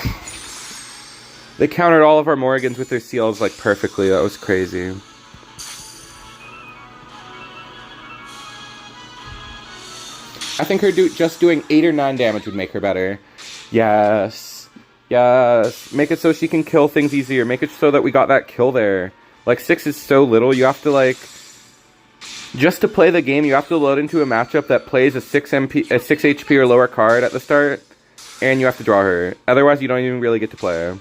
They countered all of our Morgans with their seals like perfectly. That was crazy. I think her just doing 8 or 9 damage would make her better. Yes. Yes. Make it so she can kill things easier. Make it so that we got that kill there. Like, 6 is so little. You have to, like... Just to play the game, you have to load into a matchup that plays a 6 HP or lower card at the start. And you have to draw her. Otherwise, you don't even really get to play her.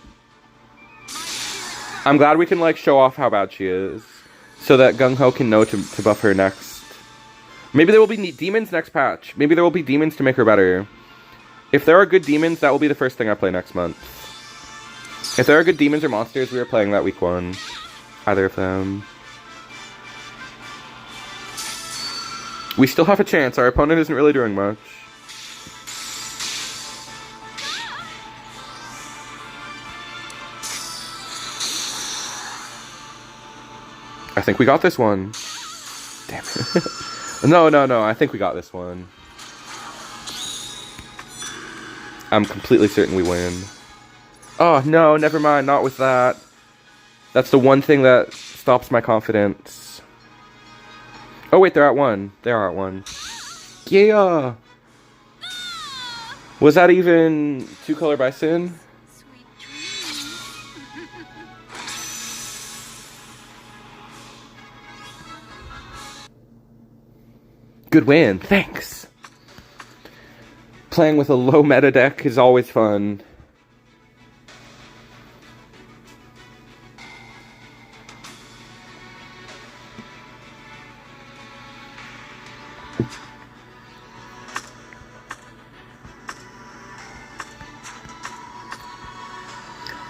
I'm glad we can, like, show off how bad she is. So that Gung Ho can know to buff her next. Maybe there will be demons next patch. Maybe there will be demons to make her better. If there are good demons, that will be the first thing I play next month. If there are good demons or monsters, we are playing that week 1. Either of them. We still have a chance. Our opponent isn't really doing much. I think we got this one. Damn it. No. I think we got this one. I'm completely certain we win. Oh, no, never mind. Not with that. That's the one thing that stops my confidence. Oh, wait, they're at 1. They are at 1. Yeah! Was that even 2-color Bison? Sweet dreams. Good win. Thanks! Playing with a low meta deck is always fun.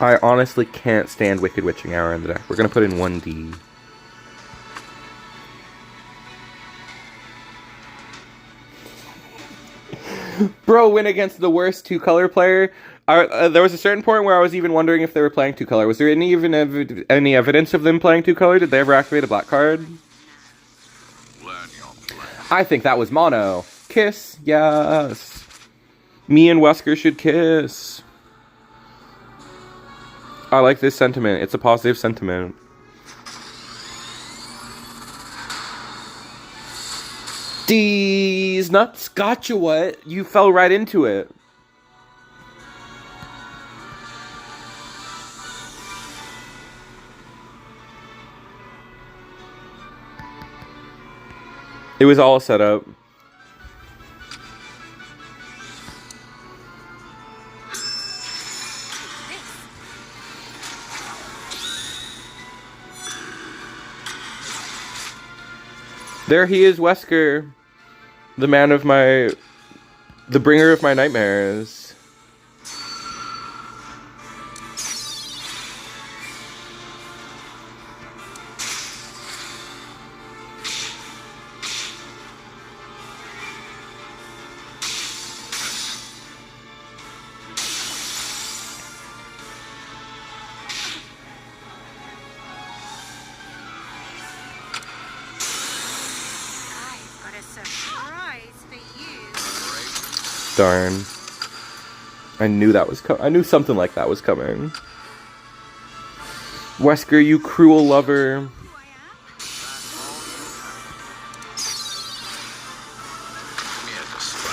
I honestly can't stand Wicked Witching Hour in the deck. We're gonna put in 1D. Bro went against the worst 2-color player. There was a certain point where I was even wondering if they were playing 2-color. Was there any evidence of them playing 2-color? Did they ever activate a black card? I think that was mono. Kiss, yes. Me and Wesker should kiss. I like this sentiment. It's a positive sentiment. D's nuts. Gotcha, what? You fell right into it. It was all set up. There he is, Wesker. The man of my... The bringer of my nightmares. Darn. I knew that was I knew something like that was coming. Wesker, you cruel lover.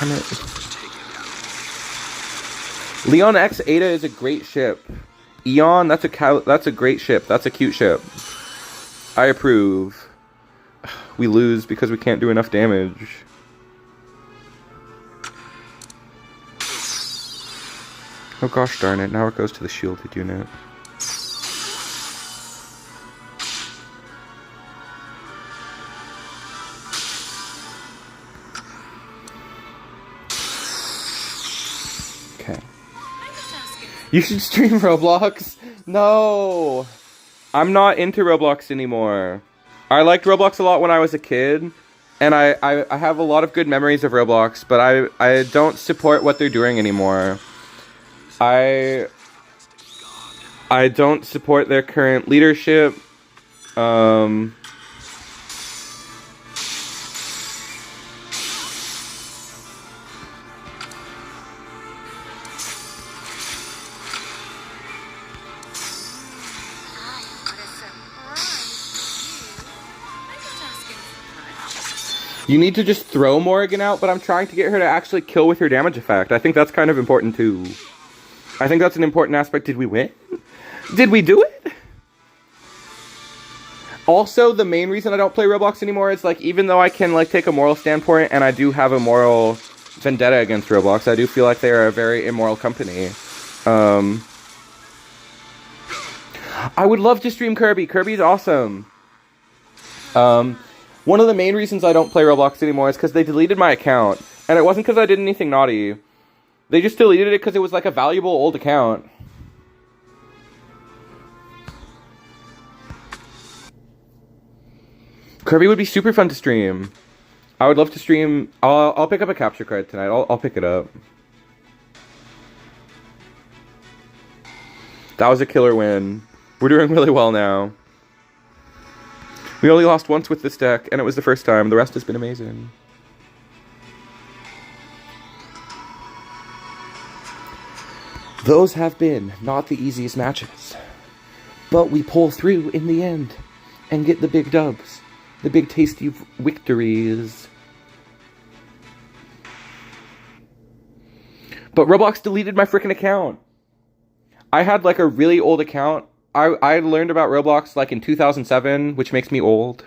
Damn it. Leon X Ada is a great ship. Eon, that's a great ship. That's a cute ship. I approve. We lose because we can't do enough damage. Oh gosh darn it, now it goes to the shielded unit. Okay. You should stream Roblox? No! I'm not into Roblox anymore. I liked Roblox a lot when I was a kid, and I have a lot of good memories of Roblox, but I don't support what they're doing anymore. I don't support their current leadership. You need to just throw Morrigan out, but I'm trying to get her to actually kill with her damage effect. I think that's kind of important too. I think that's an important aspect. Did we win? Did we do it? Also, the main reason I don't play Roblox anymore is, like, even though I can, like, take a moral standpoint, and I do have a moral vendetta against Roblox, I do feel like they are a very immoral company. I would love to stream Kirby. Kirby's awesome. One of the main reasons I don't play Roblox anymore is because they deleted my account. And it wasn't because I did anything naughty. They just deleted it because it was like a valuable old account. Kirby would be super fun to stream. I would love to stream. I'll pick up a capture card tonight. I'll pick it up. That was a killer win. We're doing really well now. We only lost once with this deck, and it was the first time. The rest has been amazing. Those have been not the easiest matches, but we pull through in the end and get the big dubs, the big tasty victories. But Roblox deleted my freaking account. I had like a really old account. I learned about Roblox like in 2007, which makes me old.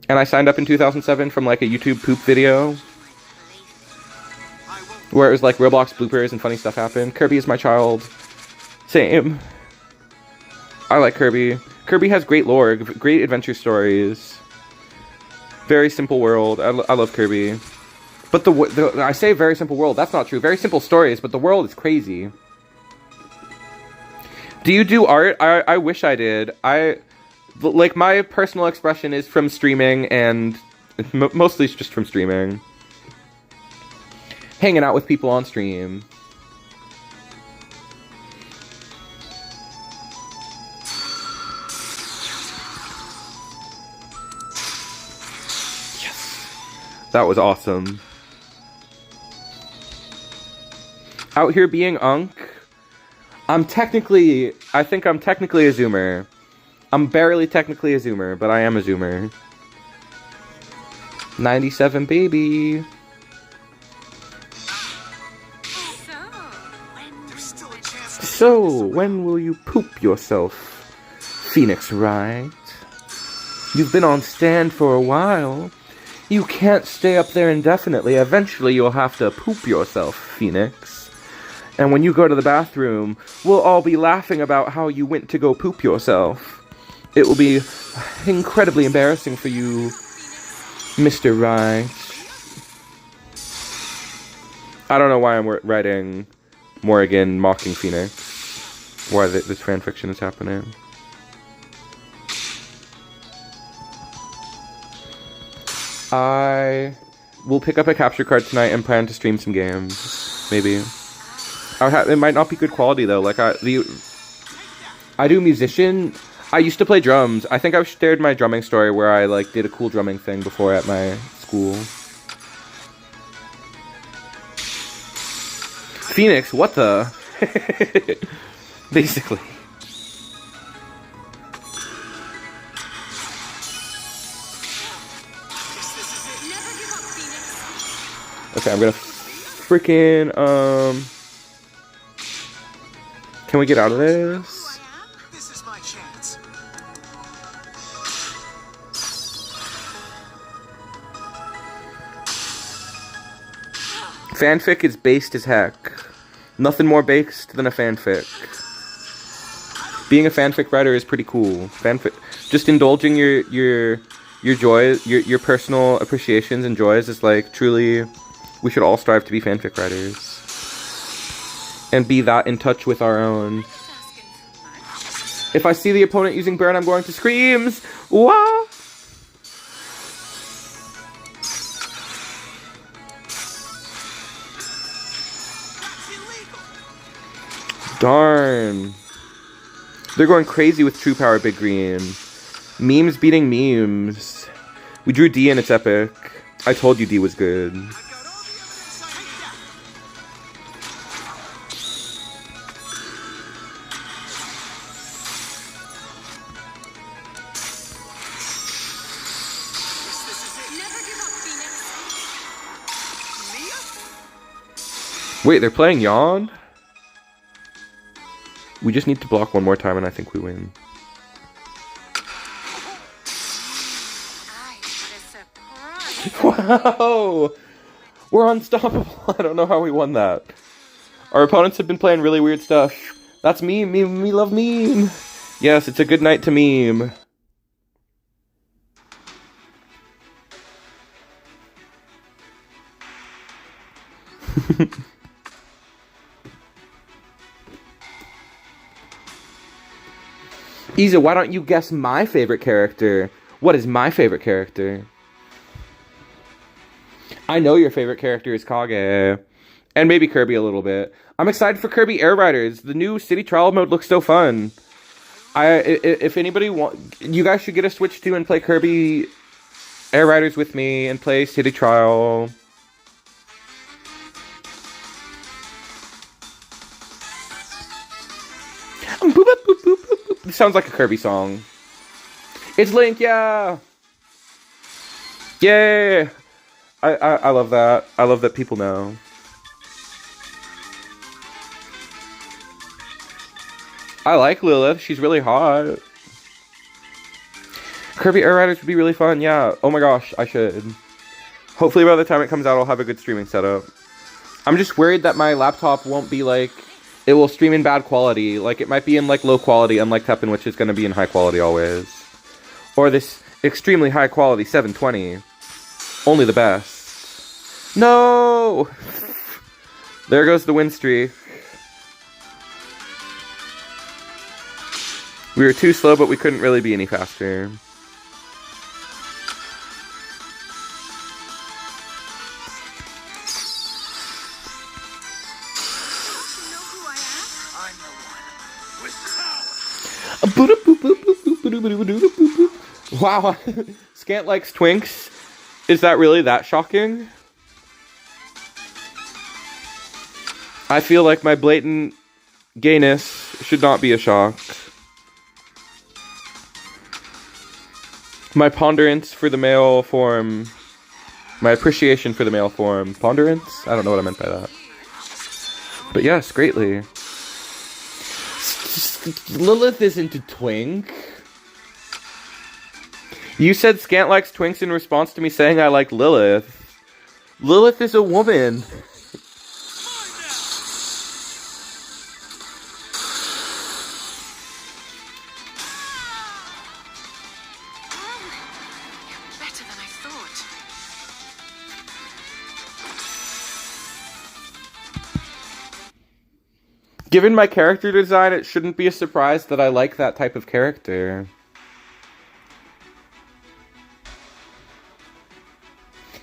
And I signed up in 2007 from like a YouTube poop video where it was like Roblox bloopers and funny stuff happened. Kirby is my child. Same. I like Kirby. Kirby has great lore, great adventure stories. Very simple world. I love Kirby. But I say very simple world. That's not true. Very simple stories, but the world is crazy. Do you do art? I wish I did. Like, my personal expression is from streaming, and mostly it's just from streaming. Hanging out with people on stream. Yes. That was awesome. Out here being Unk. I think I'm technically a Zoomer. I'm barely technically a Zoomer, but I am a Zoomer. 97 baby. So, when will you poop yourself, Phoenix Wright? You've been on stand for a while. You can't stay up there indefinitely. Eventually you'll have to poop yourself, Phoenix. And when you go to the bathroom, we'll all be laughing about how you went to go poop yourself. It will be incredibly embarrassing for you, Mr. Wright. I don't know why I'm writing Morrigan mocking Phoenix. Why this fanfiction is happening. I will pick up a capture card tonight and plan to stream some games. Maybe. It might not be good quality though. Like I do musician. I used to play drums. I think I've shared my drumming story where I like did a cool drumming thing before at my school. Phoenix, what the? Basically. Okay, I'm gonna freaking can we get out of this? This is my chance. Fanfic is based as heck. Nothing more based than a fanfic. Being a fanfic writer is pretty cool. Fanfic, just indulging your joys, your personal appreciations and joys is like truly. We should all strive to be fanfic writers. And be that in touch with our own. If I see the opponent using burn, I'm going to screams. Wah! Darn. They're going crazy with True Power Big Green. Memes beating memes. We drew D and it's epic. I told you D was good. Wait, they're playing Yawn? We just need to block one more time and I think we win. Wow! We're unstoppable. I don't know how we won that. Our opponents have been playing really weird stuff. That's meme. Me love meme. Yes, it's a good night to meme. Isa, why don't you guess my favorite character? What is my favorite character? I know your favorite character is Kage. And maybe Kirby a little bit. I'm excited for Kirby Air Riders. The new city trial mode looks so fun. If anybody you guys should get a Switch 2 and play Kirby Air Riders with me and play city trial. It sounds like a Kirby song. It's Link, yeah! Yay! I love that. I love that people know. I like Lilith. She's really hot. Kirby Air Riders would be really fun, yeah. Oh my gosh, I should. Hopefully by the time it comes out, I'll have a good streaming setup. I'm just worried that my laptop won't be like... It will stream in bad quality. Like, it might be in, like, low quality, unlike TEPPEN, which is going to be in high quality always. Or this extremely high quality 720. Only the best. No! There goes the win streak. We were too slow, but we couldn't really be any faster. Wow, Scant likes twinks. Is that really that shocking? I feel like my blatant gayness should not be a shock. My ponderance for the male form, my appreciation for the male form. Ponderance? I don't know what I meant by that. But yes, greatly. Lilith isn't a twink. You said Scant likes twinks in response to me saying I like Lilith. Lilith is a woman. Better than I thought. Given my character design, it shouldn't be a surprise that I like that type of character.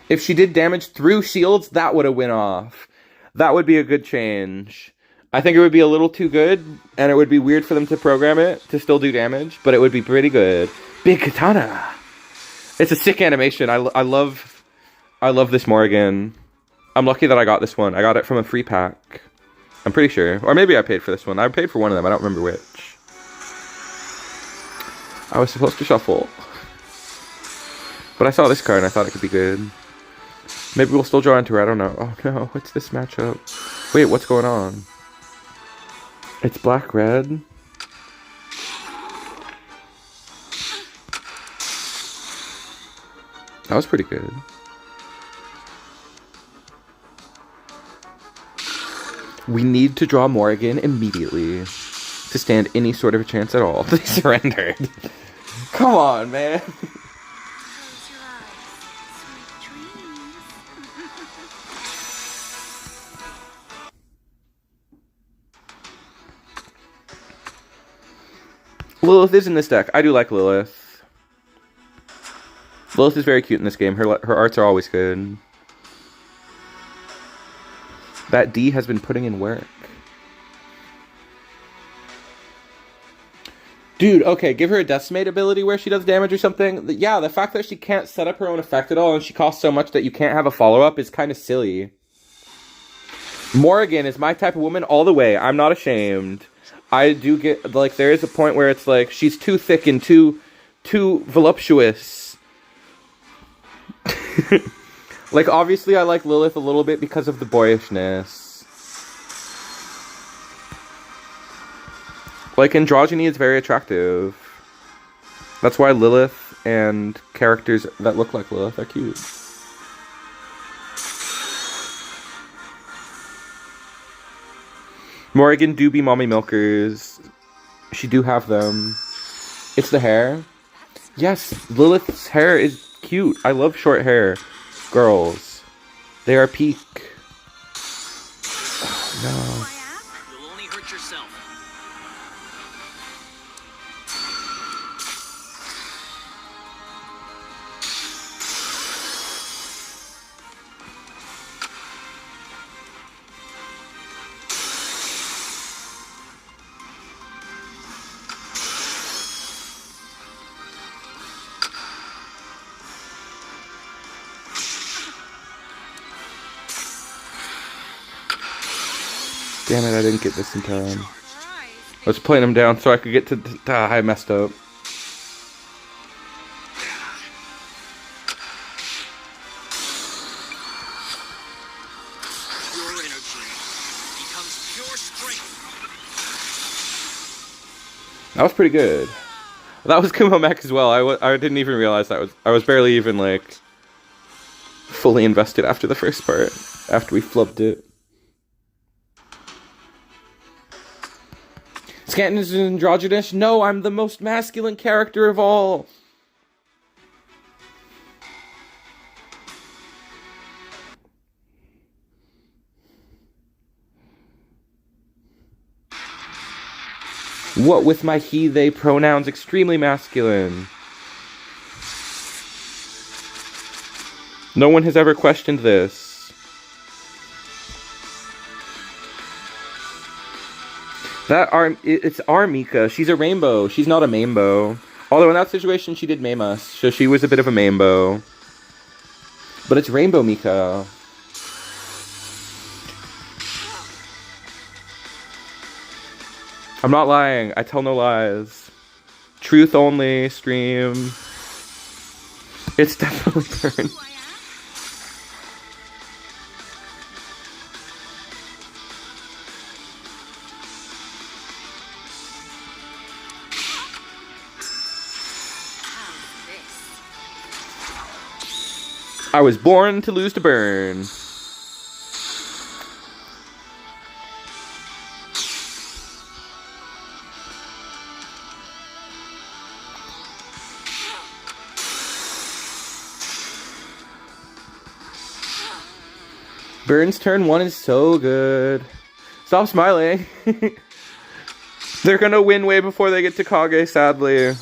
If she did damage through shields, that would have went off. That would be a good change. I think it would be a little too good, and it would be weird for them to program it to still do damage, but it would be pretty good. Big Katana! It's a sick animation. I love this Morrigan. I'm lucky that I got this one. I got it from a free pack. I'm pretty sure. Or maybe I paid for this one. I paid for one of them. I don't remember which. I was supposed to shuffle. But I saw this card and I thought it could be good. Maybe we'll still draw into her. I don't know. Oh no, what's this matchup? Wait, what's going on? It's black-red. That was pretty good. We need to draw Morrigan immediately to stand any sort of a chance at all. They surrendered. Come on, man. Close your eyes. Sweet dreams. Lilith is in this deck. I do like Lilith. Lilith is very cute in this game. Her arts are always good. That D has been putting in work. Dude, okay, give her a Decimate ability where she does damage or something. Yeah, the fact that she can't set up her own effect at all and she costs so much that you can't have a follow-up is kind of silly. Morrigan is my type of woman all the way. I'm not ashamed. I do get, like, there is a point where it's like, she's too thick and too voluptuous. Like, obviously I like Lilith a little bit because of the boyishness. Like, androgyny is very attractive. That's why Lilith and characters that look like Lilith are cute. Morrigan do be mommy milkers. She do have them. It's the hair. Yes, Lilith's hair is cute. I love short hair. Girls. They are peak. Oh, no. You'll only hurt yourself. Damn it, I didn't get this in time. I was playing him down so I could get to... I messed up. Your energy becomes pure strength. That was pretty good. That was Kumo Mech as well. I didn't even realize that was... I was barely even, like, fully invested after the first part. After we flubbed it. Scanton is androgynous? No, I'm the most masculine character of all. What with my he, they pronouns extremely masculine? No one has ever questioned this. It's our Mika. She's a rainbow. She's not a maimbo. Although in that situation, she did maim us. So she was a bit of a maimbo. But it's Rainbow Mika. I'm not lying. I tell no lies. Truth only stream. It's definitely Burn. I was born to lose to Burn. Burn's turn 1 is so good. Stop smiling. They're gonna win way before they get to Kage, sadly.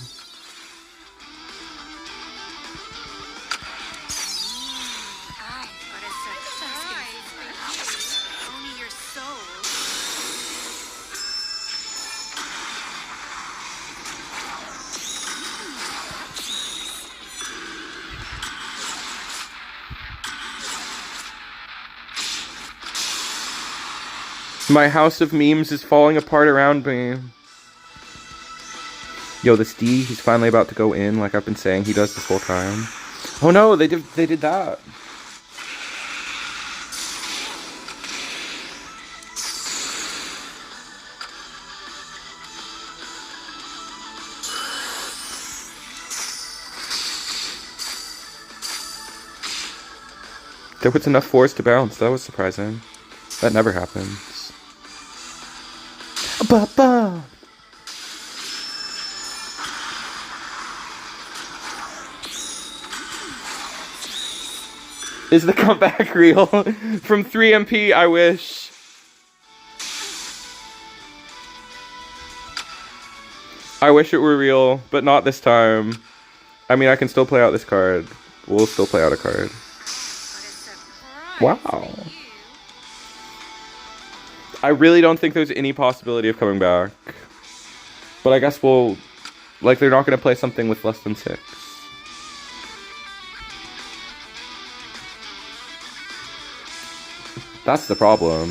My house of memes is falling apart around me. Yo, this D, he's finally about to go in like I've been saying he does this whole time. Oh no, they did that. There was enough force to bounce. That was surprising. That never happens. Ba-ba. Is the comeback real? From 3MP, I wish. I wish it were real, but not this time. I mean, I can still play out this card. We'll still play out a card. Wow. I really don't think there's any possibility of coming back. But I guess we'll... Like, they're not going to play something with less than 6. That's the problem.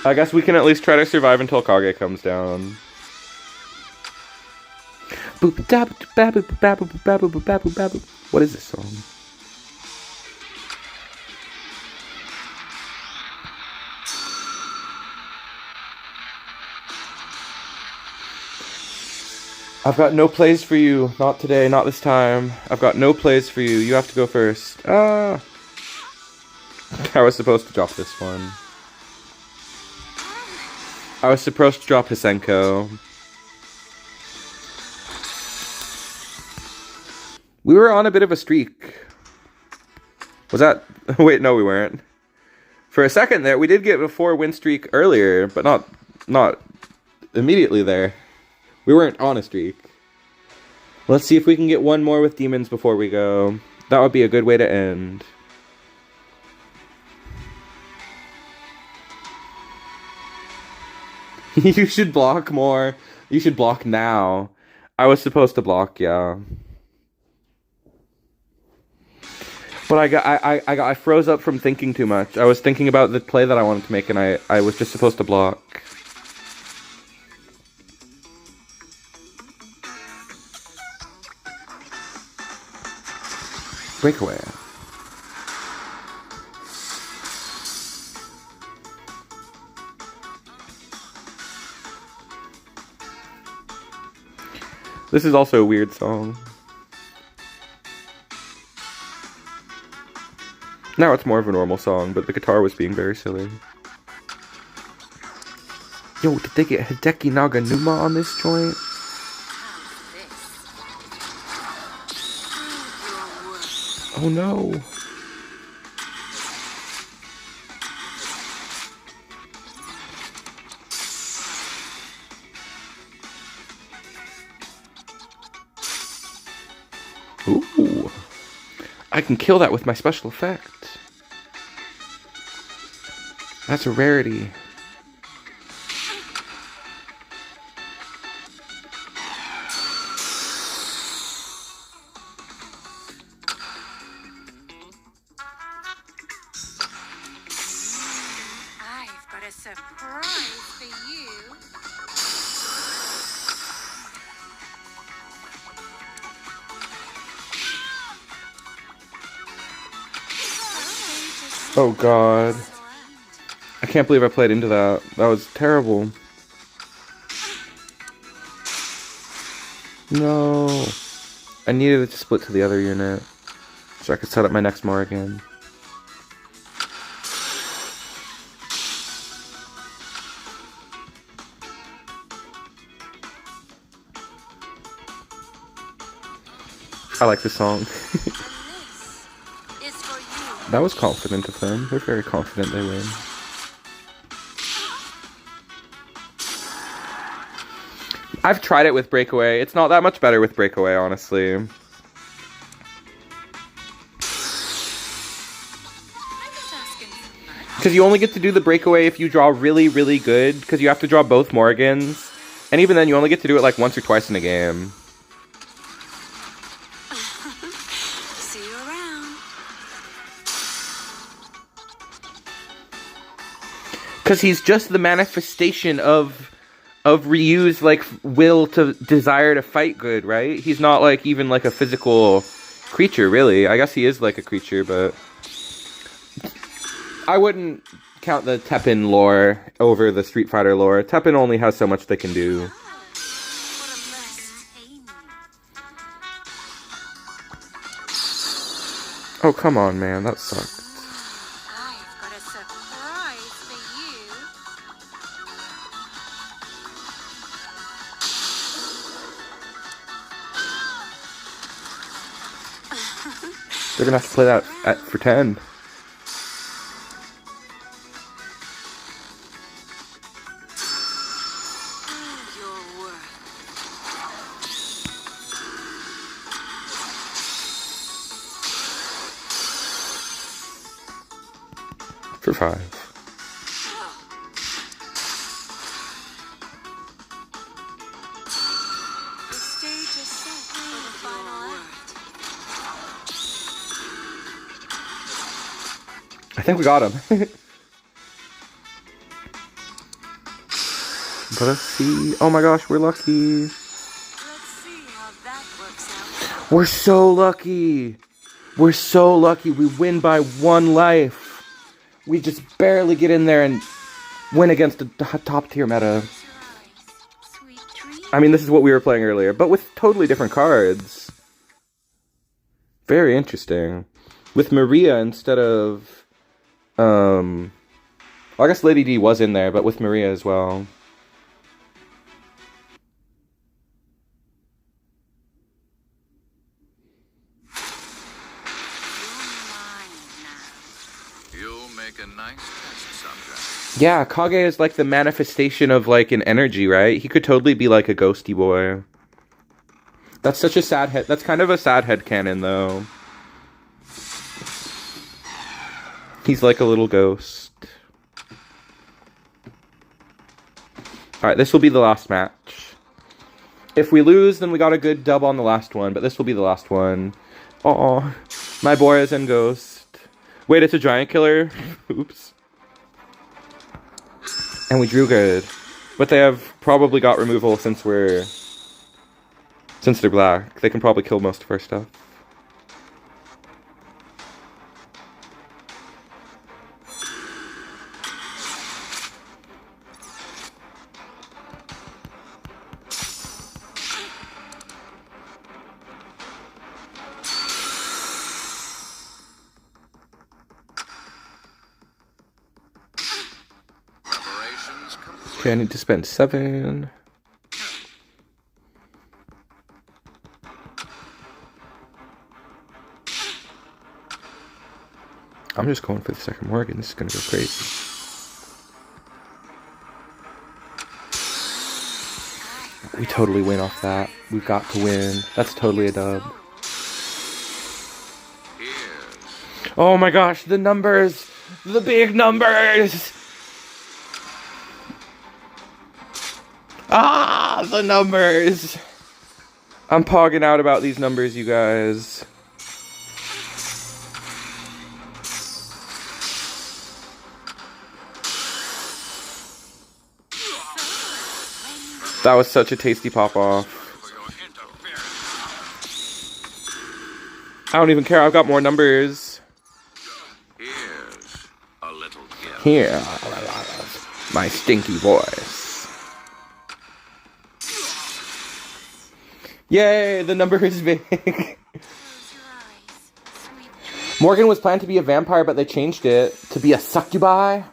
I guess we can at least try to survive until Kage comes down. What is this song? I've got no plays for you. Not today, not this time. I've got no plays for you. You have to go first. I was supposed to drop this one. I was supposed to drop Hisenko. We were on a bit of a streak. Was that... Wait, no, we weren't. For a second there, we did get a 4-win streak earlier, but not immediately there. We weren't on a streak. Let's see if we can get one more with demons before we go. That would be a good way to end. You should block more. You should block now. I was supposed to block, yeah. But I froze up from thinking too much. I was thinking about the play that I wanted to make, and I was just supposed to block. Breakaway. This is also a weird song. Now it's more of a normal song, but the guitar was being very silly. Yo, did they get Hideki Naganuma on this joint? Oh no. Ooh. I can kill that with my special effect. That's a rarity. I've got a surprise for you. Oh god. I can't believe I played into that. That was terrible. No. I needed it to split to the other unit so I could set up my next Morrigan. I like this song. That was confident of them. They're very confident they win. I've tried it with Breakaway. It's not that much better with Breakaway, honestly. Because you only get to do the Breakaway if you draw really, really good. Because you have to draw both Morgans. And even then, you only get to do it like once or twice in a game. See you around. Because he's just the manifestation of Ryu's like will to desire to fight good, right? He's not like even like a physical creature, really. I guess he is like a creature, but I wouldn't count the TEPPEN lore over the Street Fighter lore. TEPPEN only has so much they can do. Oh, come on, man. That sucked. I've got a surprise for you. They're gonna have to play that for 10. For 5. The stage is set for the final act. I think we got him. But let's see. Oh my gosh, we're lucky. Let's see how that works out. We're so lucky. We're so lucky. We win by 1 life. We just barely get in there and win against a top tier meta. Sweet dreams. I mean, this is what we were playing earlier, but with totally different cards. Very interesting. With Maria instead of... well, I guess Lady D was in there, but with Maria as well. A nice test subject. Yeah, Kage is like the manifestation of like an energy, right? He could totally be like a ghosty boy. That's such a sad head. That's kind of a sad headcanon, though. He's like a little ghost. Alright, this will be the last match. If we lose, then we got a good dub on the last one, but this will be the last one. Aw, my boy is in Ghost. Wait, it's a giant killer? Oops. And we drew good. But they have probably got removal since they're black. They can probably kill most of our stuff. Okay, I need to spend 7. I'm just going for the second Morgan. This is gonna go crazy. We totally win off that. We've got to win. That's totally a dub. Oh my gosh, the numbers! The big numbers! Ah, the numbers! I'm pogging out about these numbers, you guys. That was such a tasty pop-off. I don't even care, I've got more numbers. Here's a little gift. Here, my stinky voice. Yay, the number is big. Close your eyes, sweet. Morgan was planned to be a vampire, but they changed it to be a succubi.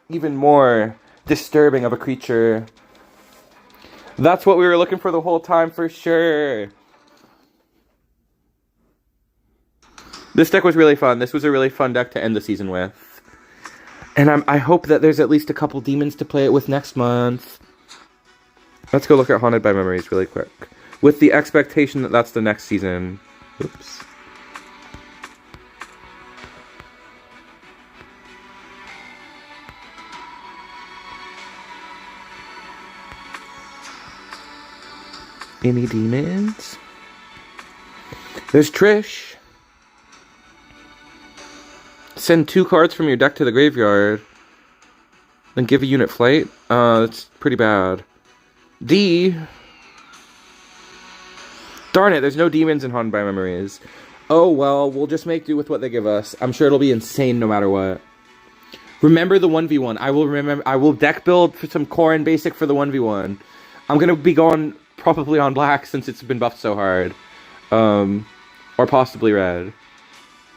Even more disturbing of a creature. That's what we were looking for the whole time, for sure. This deck was really fun. This was a really fun deck to end the season with. And I hope that there's at least a couple demons to play it with next month. Let's go look at Haunted by Memories really quick. With the expectation that that's the next season. Oops. Any demons? There's Trish. Send 2 cards from your deck to the graveyard. Then give a unit flight. That's pretty bad. D. Darn it, there's no demons in Haunted by Memories. Oh well, we'll just make do with what they give us. I'm sure it'll be insane no matter what. Remember the 1v1. I will deck build for some core and basic for the 1v1. I'm gonna be going probably on black since it's been buffed so hard. Or possibly red.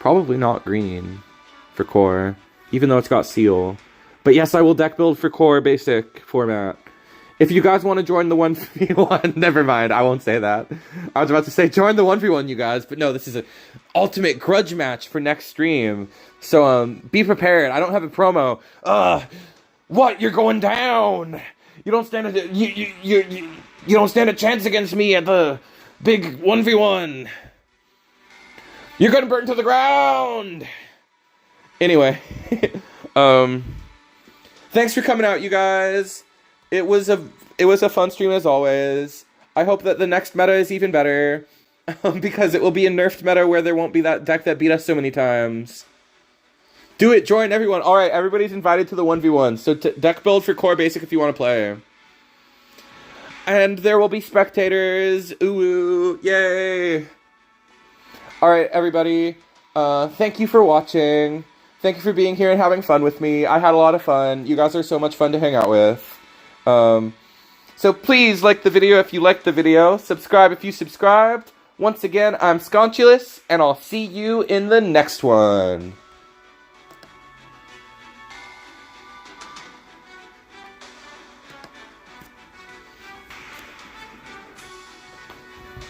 Probably not green for core, even though it's got seal. But yes, I will deck build for core basic format. If you guys want to join the 1v1, never mind, I won't say that. I was about to say join the 1v1, you guys, but no, this is an ultimate grudge match for next stream. So be prepared. I don't have a promo. What? You're going down. You don't stand a you don't stand a chance against me at the big 1v1. You're gonna burn to the ground. Anyway, thanks for coming out, you guys. It was a fun stream as always. I hope that the next meta is even better, because it will be a nerfed meta where there won't be that deck that beat us so many times. Do it, join everyone. All right, everybody's invited to the 1v1. So deck build for core basic if you want to play. And there will be spectators. Ooh, yay. All right, everybody. Thank you for watching. Thank you for being here and having fun with me. I had a lot of fun. You guys are so much fun to hang out with. So please like the video if you liked the video. Subscribe if you subscribed. Once again, I'm Sconchulus, and I'll see you in the next one.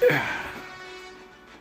Yeah.